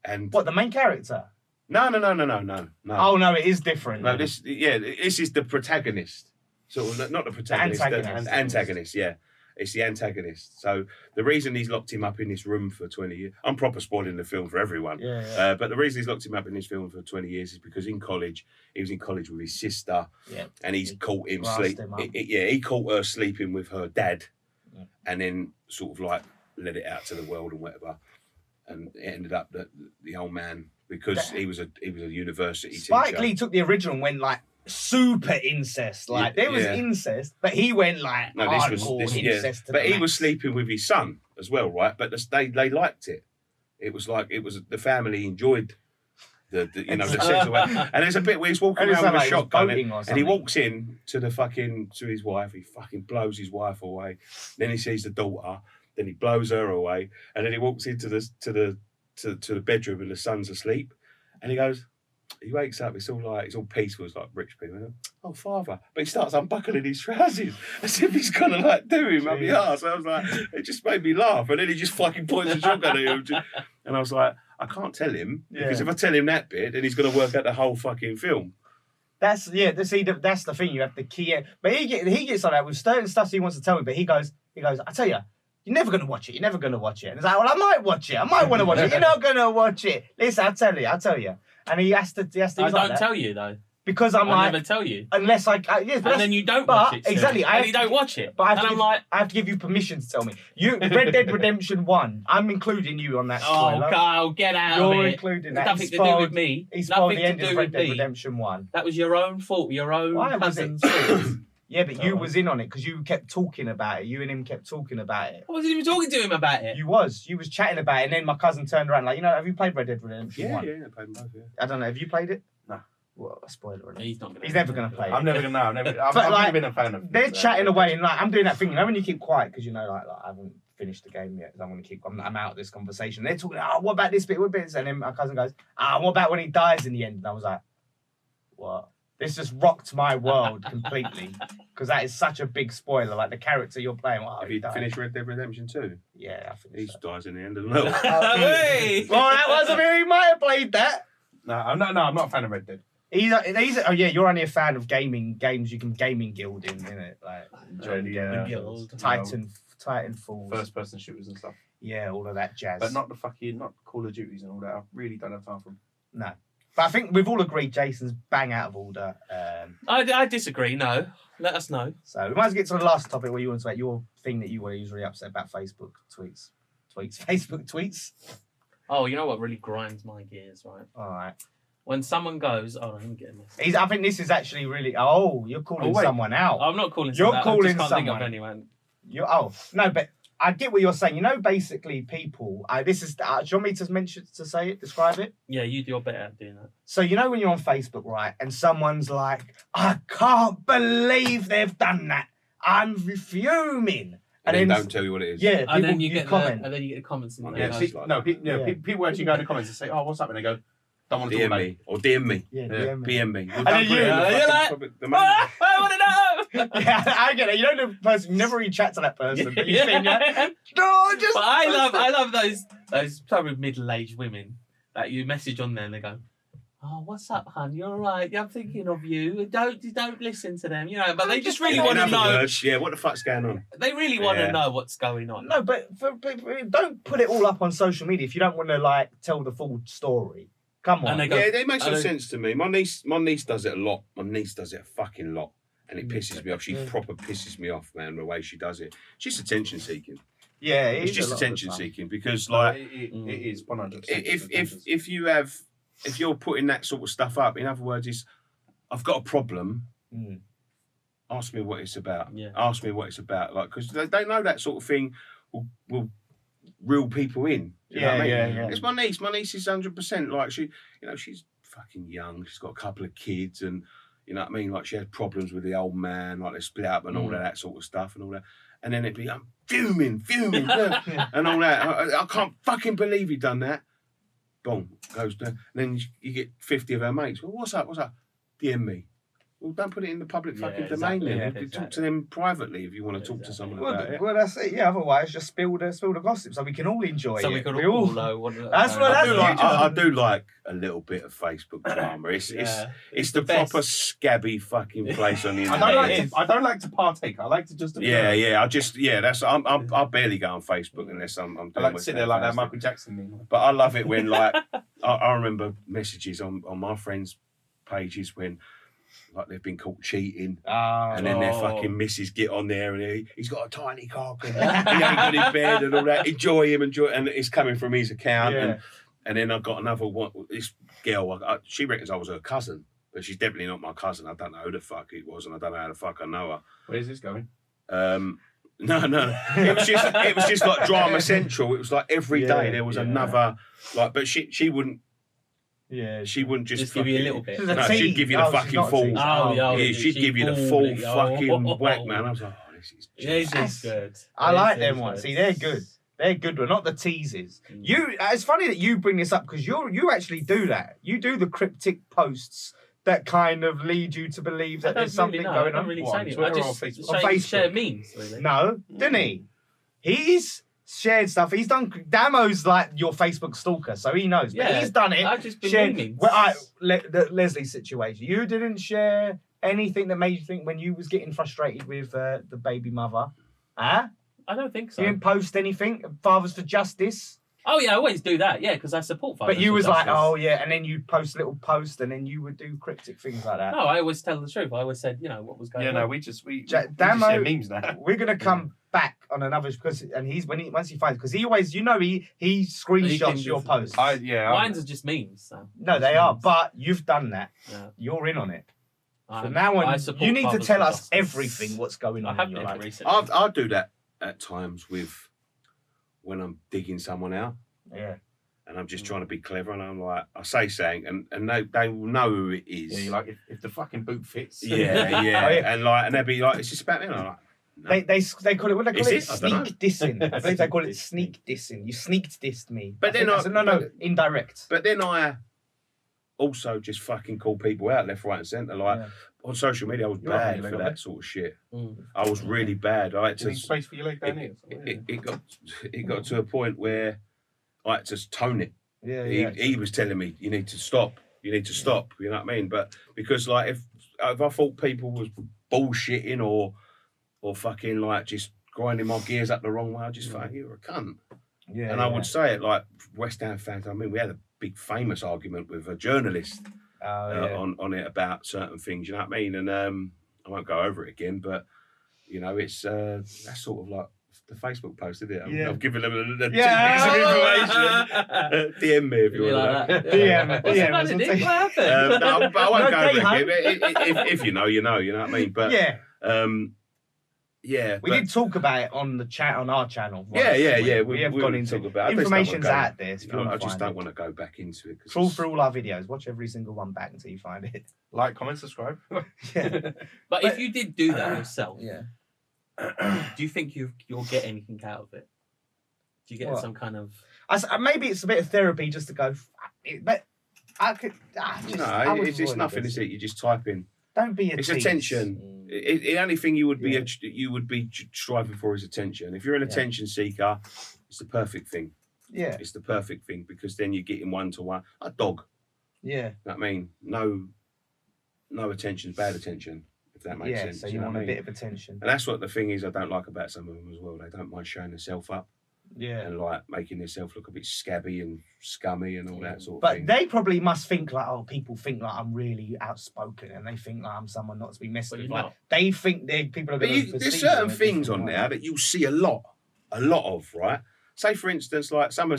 And
what, the main character?
No.
Oh no, it is different.
No, this is the protagonist. Sort of not the protagonist, the antagonist. Yeah, it's the antagonist. So the reason he's locked him up in this room for 20 years, I'm proper spoiling the film for everyone.
Yeah.
But the reason he's locked him up in this film for 20 years is because he was in college with his sister, and he's caught him sleeping. He caught her sleeping with her dad, and then sort of like let it out to the world and whatever. And it ended up that the old man, because he was a university teacher.
Spike Lee took the original and went like super incest. Like there was incest, but he went like hardcore incest.
But he was sleeping with his son as well, right? But they liked it. It was the family enjoyed the sense way. And there's a bit where he's walking around with a shotgun and he walks in to his wife. He fucking blows his wife away. Then he sees the daughter. Then he blows her away, and then he walks into the bedroom, and the son's asleep, and he wakes up. It's all peaceful. It's like rich people. Oh, father! But he starts unbuckling his trousers as if he's gonna like do him up the arse. I was like, it just made me laugh, and then he just fucking points a shotgun at him, and I was like, I can't tell him because if I tell him that bit, then he's gonna work out the whole fucking film.
That's the thing. You have the key. But he gets like that with certain stuff he wants to tell me. But he goes. I tell you. You're never going to watch it. You're never going to watch it. And it's like, well, I might watch it. I might want to watch it. You're not going to watch it. Listen, I'll tell you. And he has to.
I don't tell you, though.
Because I
never tell you.
Unless and
then you don't watch it.
Exactly.
And you don't watch it.
But I have to give you permission to tell me. Red Dead Redemption 1. I'm including you on that spoiler.
Oh, Kyle, get out of it.
You're including that.
Nothing to do with me.
He spoiled the end of Red Dead Redemption 1.
That was your own fault. Your own cousin's fault.
Yeah, but you was in on it because you kept talking about it. You and him kept talking about it.
I wasn't even talking to him about it.
You was chatting about it, and then my cousin turned around like, have you played Red Dead Redemption 1?
Yeah, I played both, yeah.
I don't know, have you played it?
No.
Well, a spoiler.
He's
never going to play it.
I'm never going to know. I've never been a fan of it.
They're chatting away, and like, I'm doing that thing, when you keep quiet, because like I haven't finished the game yet, I'm out of this conversation. They're talking, what about this bit, what bit? And then my cousin goes, what about when he dies in the end? And I was like, what? This just rocked my world completely because that is such a big spoiler. Like the character you're playing. Oh,
Have you finished Red Dead Redemption 2?
Yeah, I
He
finished.
dies in the end of the level.
Hey!
Well, that wasn't me. He might have played that.
No, I'm not a fan of Red Dead.
Oh yeah, you're only a fan of gaming games. You can gaming guild in it, like
Enjoy the
guild.
Titanfall,
first-person shooters and stuff.
Yeah, all of that jazz.
But not Call of Duties and all that. I really don't have time for them.
No. But I think we've all agreed Jason's bang out of order.
I disagree. No, let us know.
So we might as well get to the last topic where you want to about your thing that you were usually upset about Facebook tweets. Facebook tweets.
Oh, you know what really grinds my gears, right?
All right.
When someone goes, oh, let me get this.
I think this is actually really. Oh, you're calling someone out.
I'm not calling.
You're
someone
calling
out. I just can't think
someone.
of anyone.
No, but I get what you're saying. You know, basically, people. Do you want me to say it, describe it?
Yeah, you're better at doing that.
So you know when you're on Facebook, right, and someone's like, "I can't believe they've done that. I'm fuming,"
and then don't tell you what it is.
Yeah,
and then you get
comment.
and then you get the comments. In
Yeah,
there.
people actually go in the comments and say, "Oh, what's up?" And they go, "Don't want to talk about it."
Or DM me.
Yeah,
PM me.
And then
you're like, I want to know.
Yeah, I get it. You know the person. You never really chat to that person, but you think, no, just.
But I love those probably middle-aged women that you message on there and they go, "Oh, what's up, hun? You're right. Yeah, I'm thinking of you. Don't listen to them, you know." But they just really want to know.
Yeah, what the fuck's going on?
They really want to know what's going on.
No, but don't put it all up on social media if you don't want to like tell the full story. Come on.
And they go,
it makes no sense to me. My niece does it a lot. My niece does it a fucking lot. And it pisses me off. She proper pisses me off, man, the way she does it. She's attention seeking.
Yeah,
it's just attention seeking because, like,
it is 100%.
If you're putting that sort of stuff up, in other words, I've got a problem. Ask me what it's about.
Yeah.
Ask me what it's about. Like, because they know that sort of thing will reel people in. You know what I mean?
Yeah.
It's my niece. My niece is 100%. Like, she's fucking young. She's got a couple of kids and. You know what I mean? Like she had problems with the old man, like they split up and all of that sort of stuff and all that. And then it'd be, I'm fuming, and all that. I can't fucking believe you done that. Boom, goes down. And then you get 50 of our mates. Well, what's up? DM me. Well, don't put it in the public fucking domain then.
Yeah,
Talk to them privately if you want to talk to someone about it.
Well, that's it. Yeah, otherwise just spill the gossip so we can all enjoy it.
So we can all know what
that's what
I do like a little bit of Facebook drama. It's the proper scabby fucking place on the internet.
I don't like to partake. I like to just
I barely go on Facebook unless I'm doing
I like to sit there like that Michael Jackson meme.
But I love it when like I remember messages on my friends' pages when like they've been caught cheating, and then their fucking missus get on there and he's got a tiny cock and he ain't got his bed and all that. Enjoy him, and it's coming from his account. And then I've got another one. This girl, she reckons I was her cousin, but she's definitely not my cousin. I don't know who the fuck it was, and I don't know how the fuck I know her.
Where's this going?
No. It was just like drama central. It was like every day there was another like, but she wouldn't. Yeah, she wouldn't just
give you a little bit.
No, she'd give you the fucking full. She'd give you the full fucking whack, man. I was like, oh, this is
good.
I like them ones. See, they're good. They're good, but not the teasers. It's funny that you bring this up because you actually do that. You do the cryptic posts that kind of lead you to believe that there's something going on.
I don't really say anything. I just share memes. Really.
No, didn't he? He's shared stuff. He's done. Damo's like your Facebook stalker, so he knows. But he's done it.
I just been memes.
The Leslie situation. You didn't share anything that made you think when you was getting frustrated with the baby mother, huh?
I don't think so.
You didn't post anything. Fathers for Justice.
Oh yeah, I always do that. Yeah, because I support Fathers.
But you
for
was
Justice.
like, oh yeah, and then you post little posts, and then you would do cryptic things like that.
No, I always tell the truth. I always said, what was going on.
Yeah, no, we just
Damo,
share memes now.
We're gonna come back on another because once he finds because he always he screenshots your posts.
Mine's are just memes. So.
No, they are, but you've done that. Yeah. You're in on it. So now you need to tell us everything what's going on in your life.
Recently.
I'll do that at times when I'm digging someone out.
Yeah.
And I'm just trying to be clever, and I'm like, I say something, and they will know who it is.
Yeah, you're like, if the fucking boot fits.
Yeah. And they'll be like, it's just about me. And I'm like, no.
They call it, what do they call it?
Sneak
dissing. I believe they call it sneak dissing. You sneaked dissed me.
But then
no, indirect.
But then I also just fucking call people out left, right, and centre. Like on social media, I was
You're right,
bad
you
for
know
that sort of shit.
Mm.
I was really bad. I had
Do you
to.
need space for your leg down here?
It got to a point where I had to tone it.
Yeah,
He was telling me, you need to stop. You need to stop. You know what I mean? But because like if I thought people was bullshitting or fucking like just grinding my gears up the wrong way, I just thought you're a cunt.
Yeah.
And I would say it like West Ham fans. I mean, we had a big famous argument with a journalist on it about certain things. You know what I mean? And I won't go over it again, but you know, it's that's sort of like the Facebook post, isn't it? I've given them a tidbits of information. DM me if you want to.
DM.
What happened?
No, but I won't go
Okay,
over it again. If you know, you know. You know what I mean? But
we did talk about it on the chat on our channel.
Yeah.
We have gone into
about
information's out there.
I just don't want to go back into it.
Trawl through all our videos. Watch every single one back until you find it.
Like, comment, subscribe.
But if you did do that yourself,
do
you think you'll get anything out of it? Do you get some kind of?
Maybe it's a bit of therapy just to go. But I could.
It's nothing, is it? You just type in.
Don't be a
It's
tease.
attention. The only thing you would be striving for is attention. If you're an attention seeker, it's the perfect thing.
Yeah.
It's the perfect thing because then you're getting one-to-one. A dog.
Yeah.
You know what I mean? No attention, bad attention, if that makes sense.
So you want a bit of attention.
And that's what the thing is I don't like about some of them as well. They don't mind showing themselves up.
Yeah.
And like making themselves look a bit scabby and scummy and all that sort of
but
thing.
But they probably must think like, people think like I'm really outspoken and they think like I'm someone not to be messed with. Like, they think people are going to
there's certain things on there that you'll see a lot of, right? Say for instance, like someone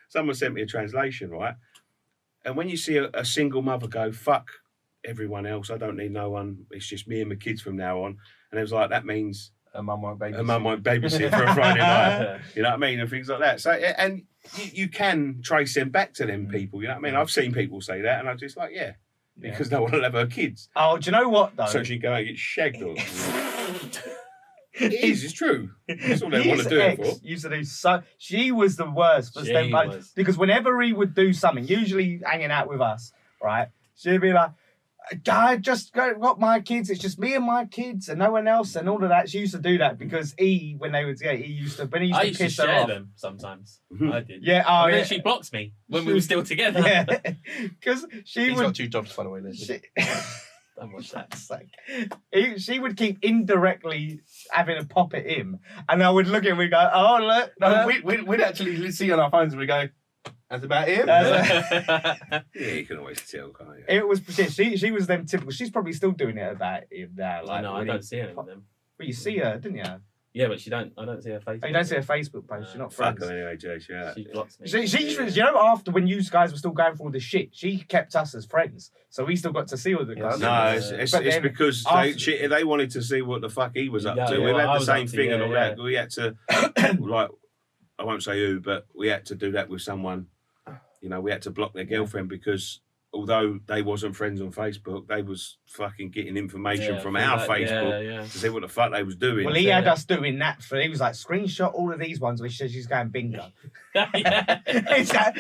sent me a translation, right? And when you see a single mother go, fuck everyone else, I don't need no one, it's just me and my kids from now on. And it was like, that means
a mum won't
babysit for a Friday night. You know what I mean? And things like that. So, and you can trace them back to them people. You know what I mean? I've seen people say that, and I'm just like, because no one will have her kids.
Oh, do you know what though?
So she can go and get shagged on. It's true. That's all they want to do it for.
Used to do so. She was the worst for them both because whenever he would do something, usually hanging out with us, right? She'd be like, I just got my kids. It's just me and my kids and no one else and all of that. She used to do that because when they were together, he used to piss her
share
off.
them sometimes. I did.
Yeah.
And then she blocks me when we were still together.
Yeah. Because
He's got 2 jobs, by the way, Leslie.
Don't watch that.
She would keep indirectly having a pop at him, and I would look at him and go, "Oh look."
No, we'd actually see on our phones and we go, "That's about him."
Yeah, you can always tell, can't you?
It was she was them typical. She's probably still doing it about him now. Like,
I don't see any of them.
Well, you see her, didn't you?
Yeah, but I don't see her Facebook.
Oh, you don't see her Facebook post. You're not friends.
Fuck her anyway, Jase. Yeah.
She blocks me.
You know, after when you guys were still going through all this shit, she kept us as friends, so we still got to see all the guys.
No, it's because they wanted to see what the fuck he was up to. We had the same thing and all that. We had to, like, I won't say who, but we had to do that with someone. You know, we had to block their girlfriend because although they wasn't friends on Facebook, they was fucking getting information from our Facebook to see what the fuck they was doing.
Well, he had us doing that he was like, screenshot all of these ones where she says she's going bingo. He's like,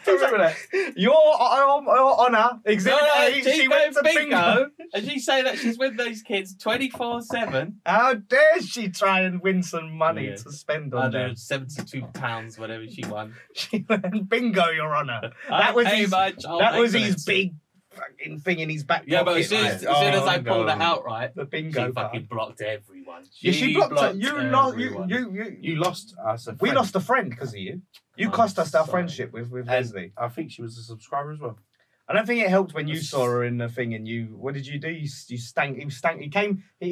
remember that? Your honour, exhibit A, she went to bingo.
And she say that she's with these kids 24/7.
How dare she try and win some money to spend on them?
£72, whatever she won.
She went bingo, Your Honour. That was his big fucking thing in his back pocket.
Yeah, but as soon as I pulled it out, right,
the bingo
she fucking blocked everyone.
She blocked you.
You lost us a friend.
We lost a friend because of you. You cost us our friendship with Leslie.
I think she was a subscriber as well.
I don't think it helped when you saw her in the thing and what did you do? You stank. We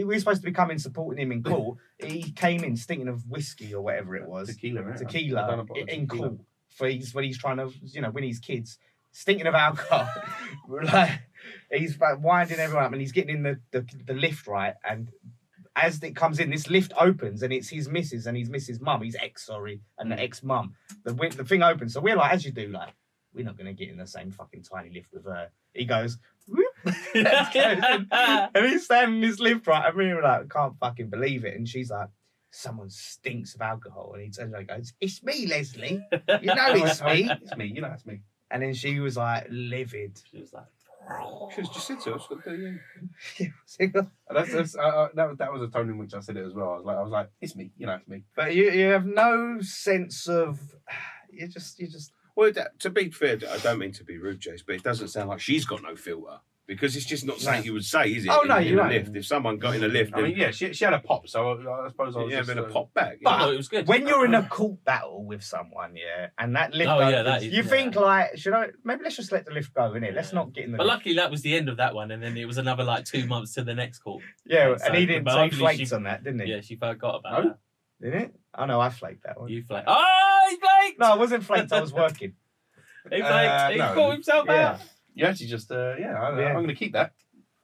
were supposed to be coming supporting him in court. He came in stinking of whiskey or whatever it was. Tequila in court when he's trying to, win his kids. Stinking of alcohol. Like, he's winding everyone up and he's getting in the lift, right? And as it comes in, this lift opens and it's his missus and his missus' mum, his ex, and the ex-mum. The thing opens. So we're like, as you do, like, we're not going to get in the same fucking tiny lift with her. He goes, whoop, and he's standing in this lift, right? And we were like, can't fucking believe it. And she's like, someone stinks of alcohol. And he turns around and goes, it's me, Leslie. You know it's me.
It's me. You know it's me.
And then she was like livid.
She was like,
She was just said to us, what do you?
That was a tone in which I said it as well. I was like, it's me, it's me.
But you have no sense of you just
Well, to be fair, I don't mean to be rude, Jase, but it doesn't sound like she's got no filter. Because it's just not something you would say, is it?
Oh, no,
in
you
a
won't.
lift. If someone got in a lift,
I mean, yeah, she had a pop, so I suppose I was
having a
just,
pop back.
But
I thought it was good.
when you're in a court battle with someone, and that lift
Oh,
opens,
yeah, that is-
you
yeah.
think like, maybe let's just let the lift go, innit? Let's not get in the
But luckily, that was the end of that one, and then it was another like 2 months to the next call.
Yeah,
So,
and he didn't
but
take
hopefully
flakes on that, didn't he?
Yeah, she forgot about
No?
that.
Didn't it? Oh no, I flaked that one.
You flaked. Oh, he flaked!
No, I wasn't flaked, I was working.
He flaked. He
no.
caught himself
Yeah.
out.
you actually just, I'm going to keep that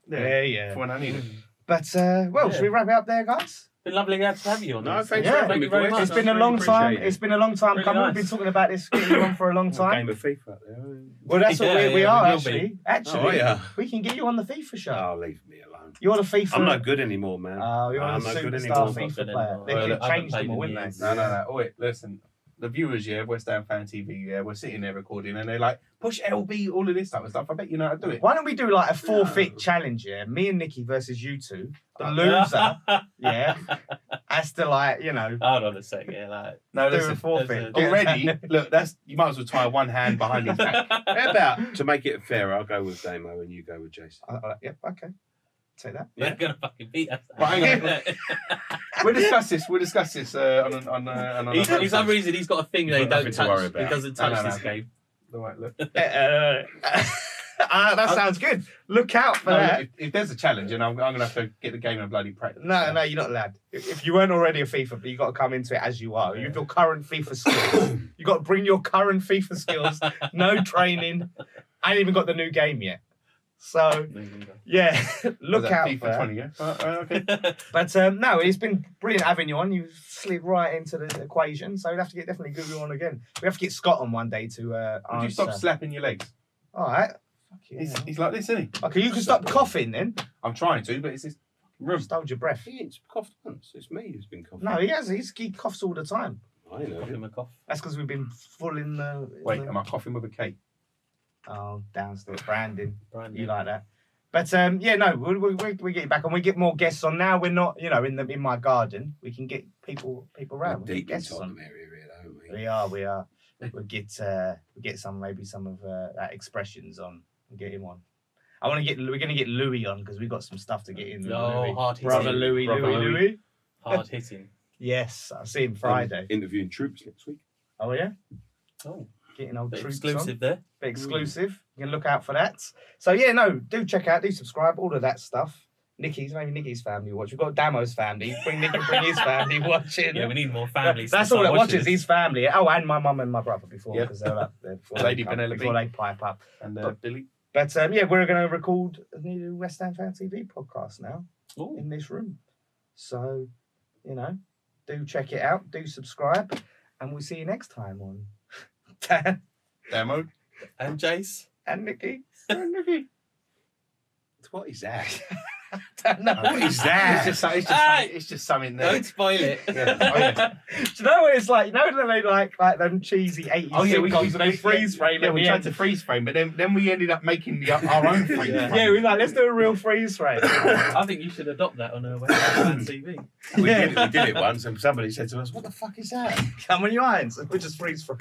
Yeah.
for when I need it.
But,
Yeah.
should we wrap it up there, guys?
Been lovely to have you on.
No,
this.
thanks
Yeah.
for having
Thank
me,
you very
boys.
much.
It's been a
Really
long time.
appreciate it.
It's been a long time
Really
coming.
nice.
We've been talking about this getting you on for a long
Game
time.
of FIFA out there.
Well, that's what
Yeah,
we
yeah,
are
we will
actually.
be.
Actually,
Oh, yeah.
we can get you on the FIFA show.
Oh, leave me alone.
You're the FIFA.
I'm not good anymore, man.
You're
I'm
the
not good
superstar
anymore.
FIFA
Good
player.
anymore.
They
Well,
could
I haven't
change
played
them all,
in
wouldn't
years.
they?
No. Oh, wait, listen. The viewers, West Ham Fan TV, we're sitting there recording, and they're like, push LB, all of this type of stuff. I bet you know how to do it.
Why don't we do like a forfeit
No.
challenge? Yeah, me and Nicky versus you two. The loser, has to
Hold on a sec. Yeah, like.
No,
do a
listen.
forfeit.
Already, look, you might as well tie one hand behind his back.
How about, to make it fair, I'll go with Damo and you go with Jase.
Yep. Okay. Take that.
They're gonna fucking beat us.
But hang on. We'll discuss this. on another
For some reason, he's got a thing that he
You've got
don't
nothing to worry
touch.
about.
He doesn't touch
No.
this game.
Right, look.
That sounds good. Look out for
No,
that.
if there's a challenge, and I'm going to have to get the game in bloody practice.
No, you're not allowed. If you weren't already a FIFA, but you got to come into it as you are. You've your current FIFA skills. You got to bring your current FIFA skills. No training. I ain't even got the new game yet. So yeah, look out for
FIFA
that.
20, yeah? Okay.
But no, it's been brilliant having you on. You've slid right into the equation, so we'll have to definitely get you on again. We have to get Scott on one day to
Would you
answer.
stop slapping your legs?
All right. Fuck you.
He's like this, isn't he?
Okay, you can stop coughing then.
I'm trying to, but it's this room.
Just hold your breath.
He ain't coughed once. It's me who's been coughing.
No, he has. He coughs all the time.
I know.
Cough him a cough.
That's because we've been full in the.
Wait, am I coughing with a K?
Oh, downstairs. Branding.
Brandon.
You like that? But yeah, no, we get you back on. We get more guests on now. We're not, in my garden. We can get people around. We
Deep
get
in
guests on.
Tottenham area here, don't we?
We are. We'll get some of that expressions on and get him on. We're gonna get Louis on because we've got some stuff to get in. with
Oh,
Louis.
hard hitting.
Brother Louis.
Hard hitting.
Yes, I'll see him Friday.
Interviewing troops next week.
Oh yeah,
Oh,
getting old
bit
troops
exclusive
on.
there.
Bit exclusive. You can look out for that. So yeah, no, do check out, do subscribe, all of that stuff. Maybe Nicky's family watch. We've got Damo's family. Bring his family watching.
Yeah, we need more families.
That's
to
all that
start
watches.
watching
His family. Oh, and my mum and my brother before
Yeah.
because they're up there before
Lady
they come-
Penelope.
before they pipe up.
And Billy.
But yeah, we're going to record a new West Ham Fan TV podcast now
Ooh.
in this room. So, do check it out, do subscribe, and we'll see you next time on Dan
Damo.
And Jase.
and Nicky.
What is that?
No.
What is that?
It's just something there.
Don't spoil it.
Yeah. Oh, yeah.
Do you know what it's like? When they like them cheesy 80s sitcoms and they freeze frame
Yeah,
at
we
the
tried
end?
to freeze frame, but then we ended up making our own freeze
Yeah.
frame.
Yeah, we're like, let's do a real freeze frame.
I think you should adopt that on a West Ham TV.
We did it once, and somebody said to us, "What the fuck is that?"
Come on, your irons. We just freeze frame.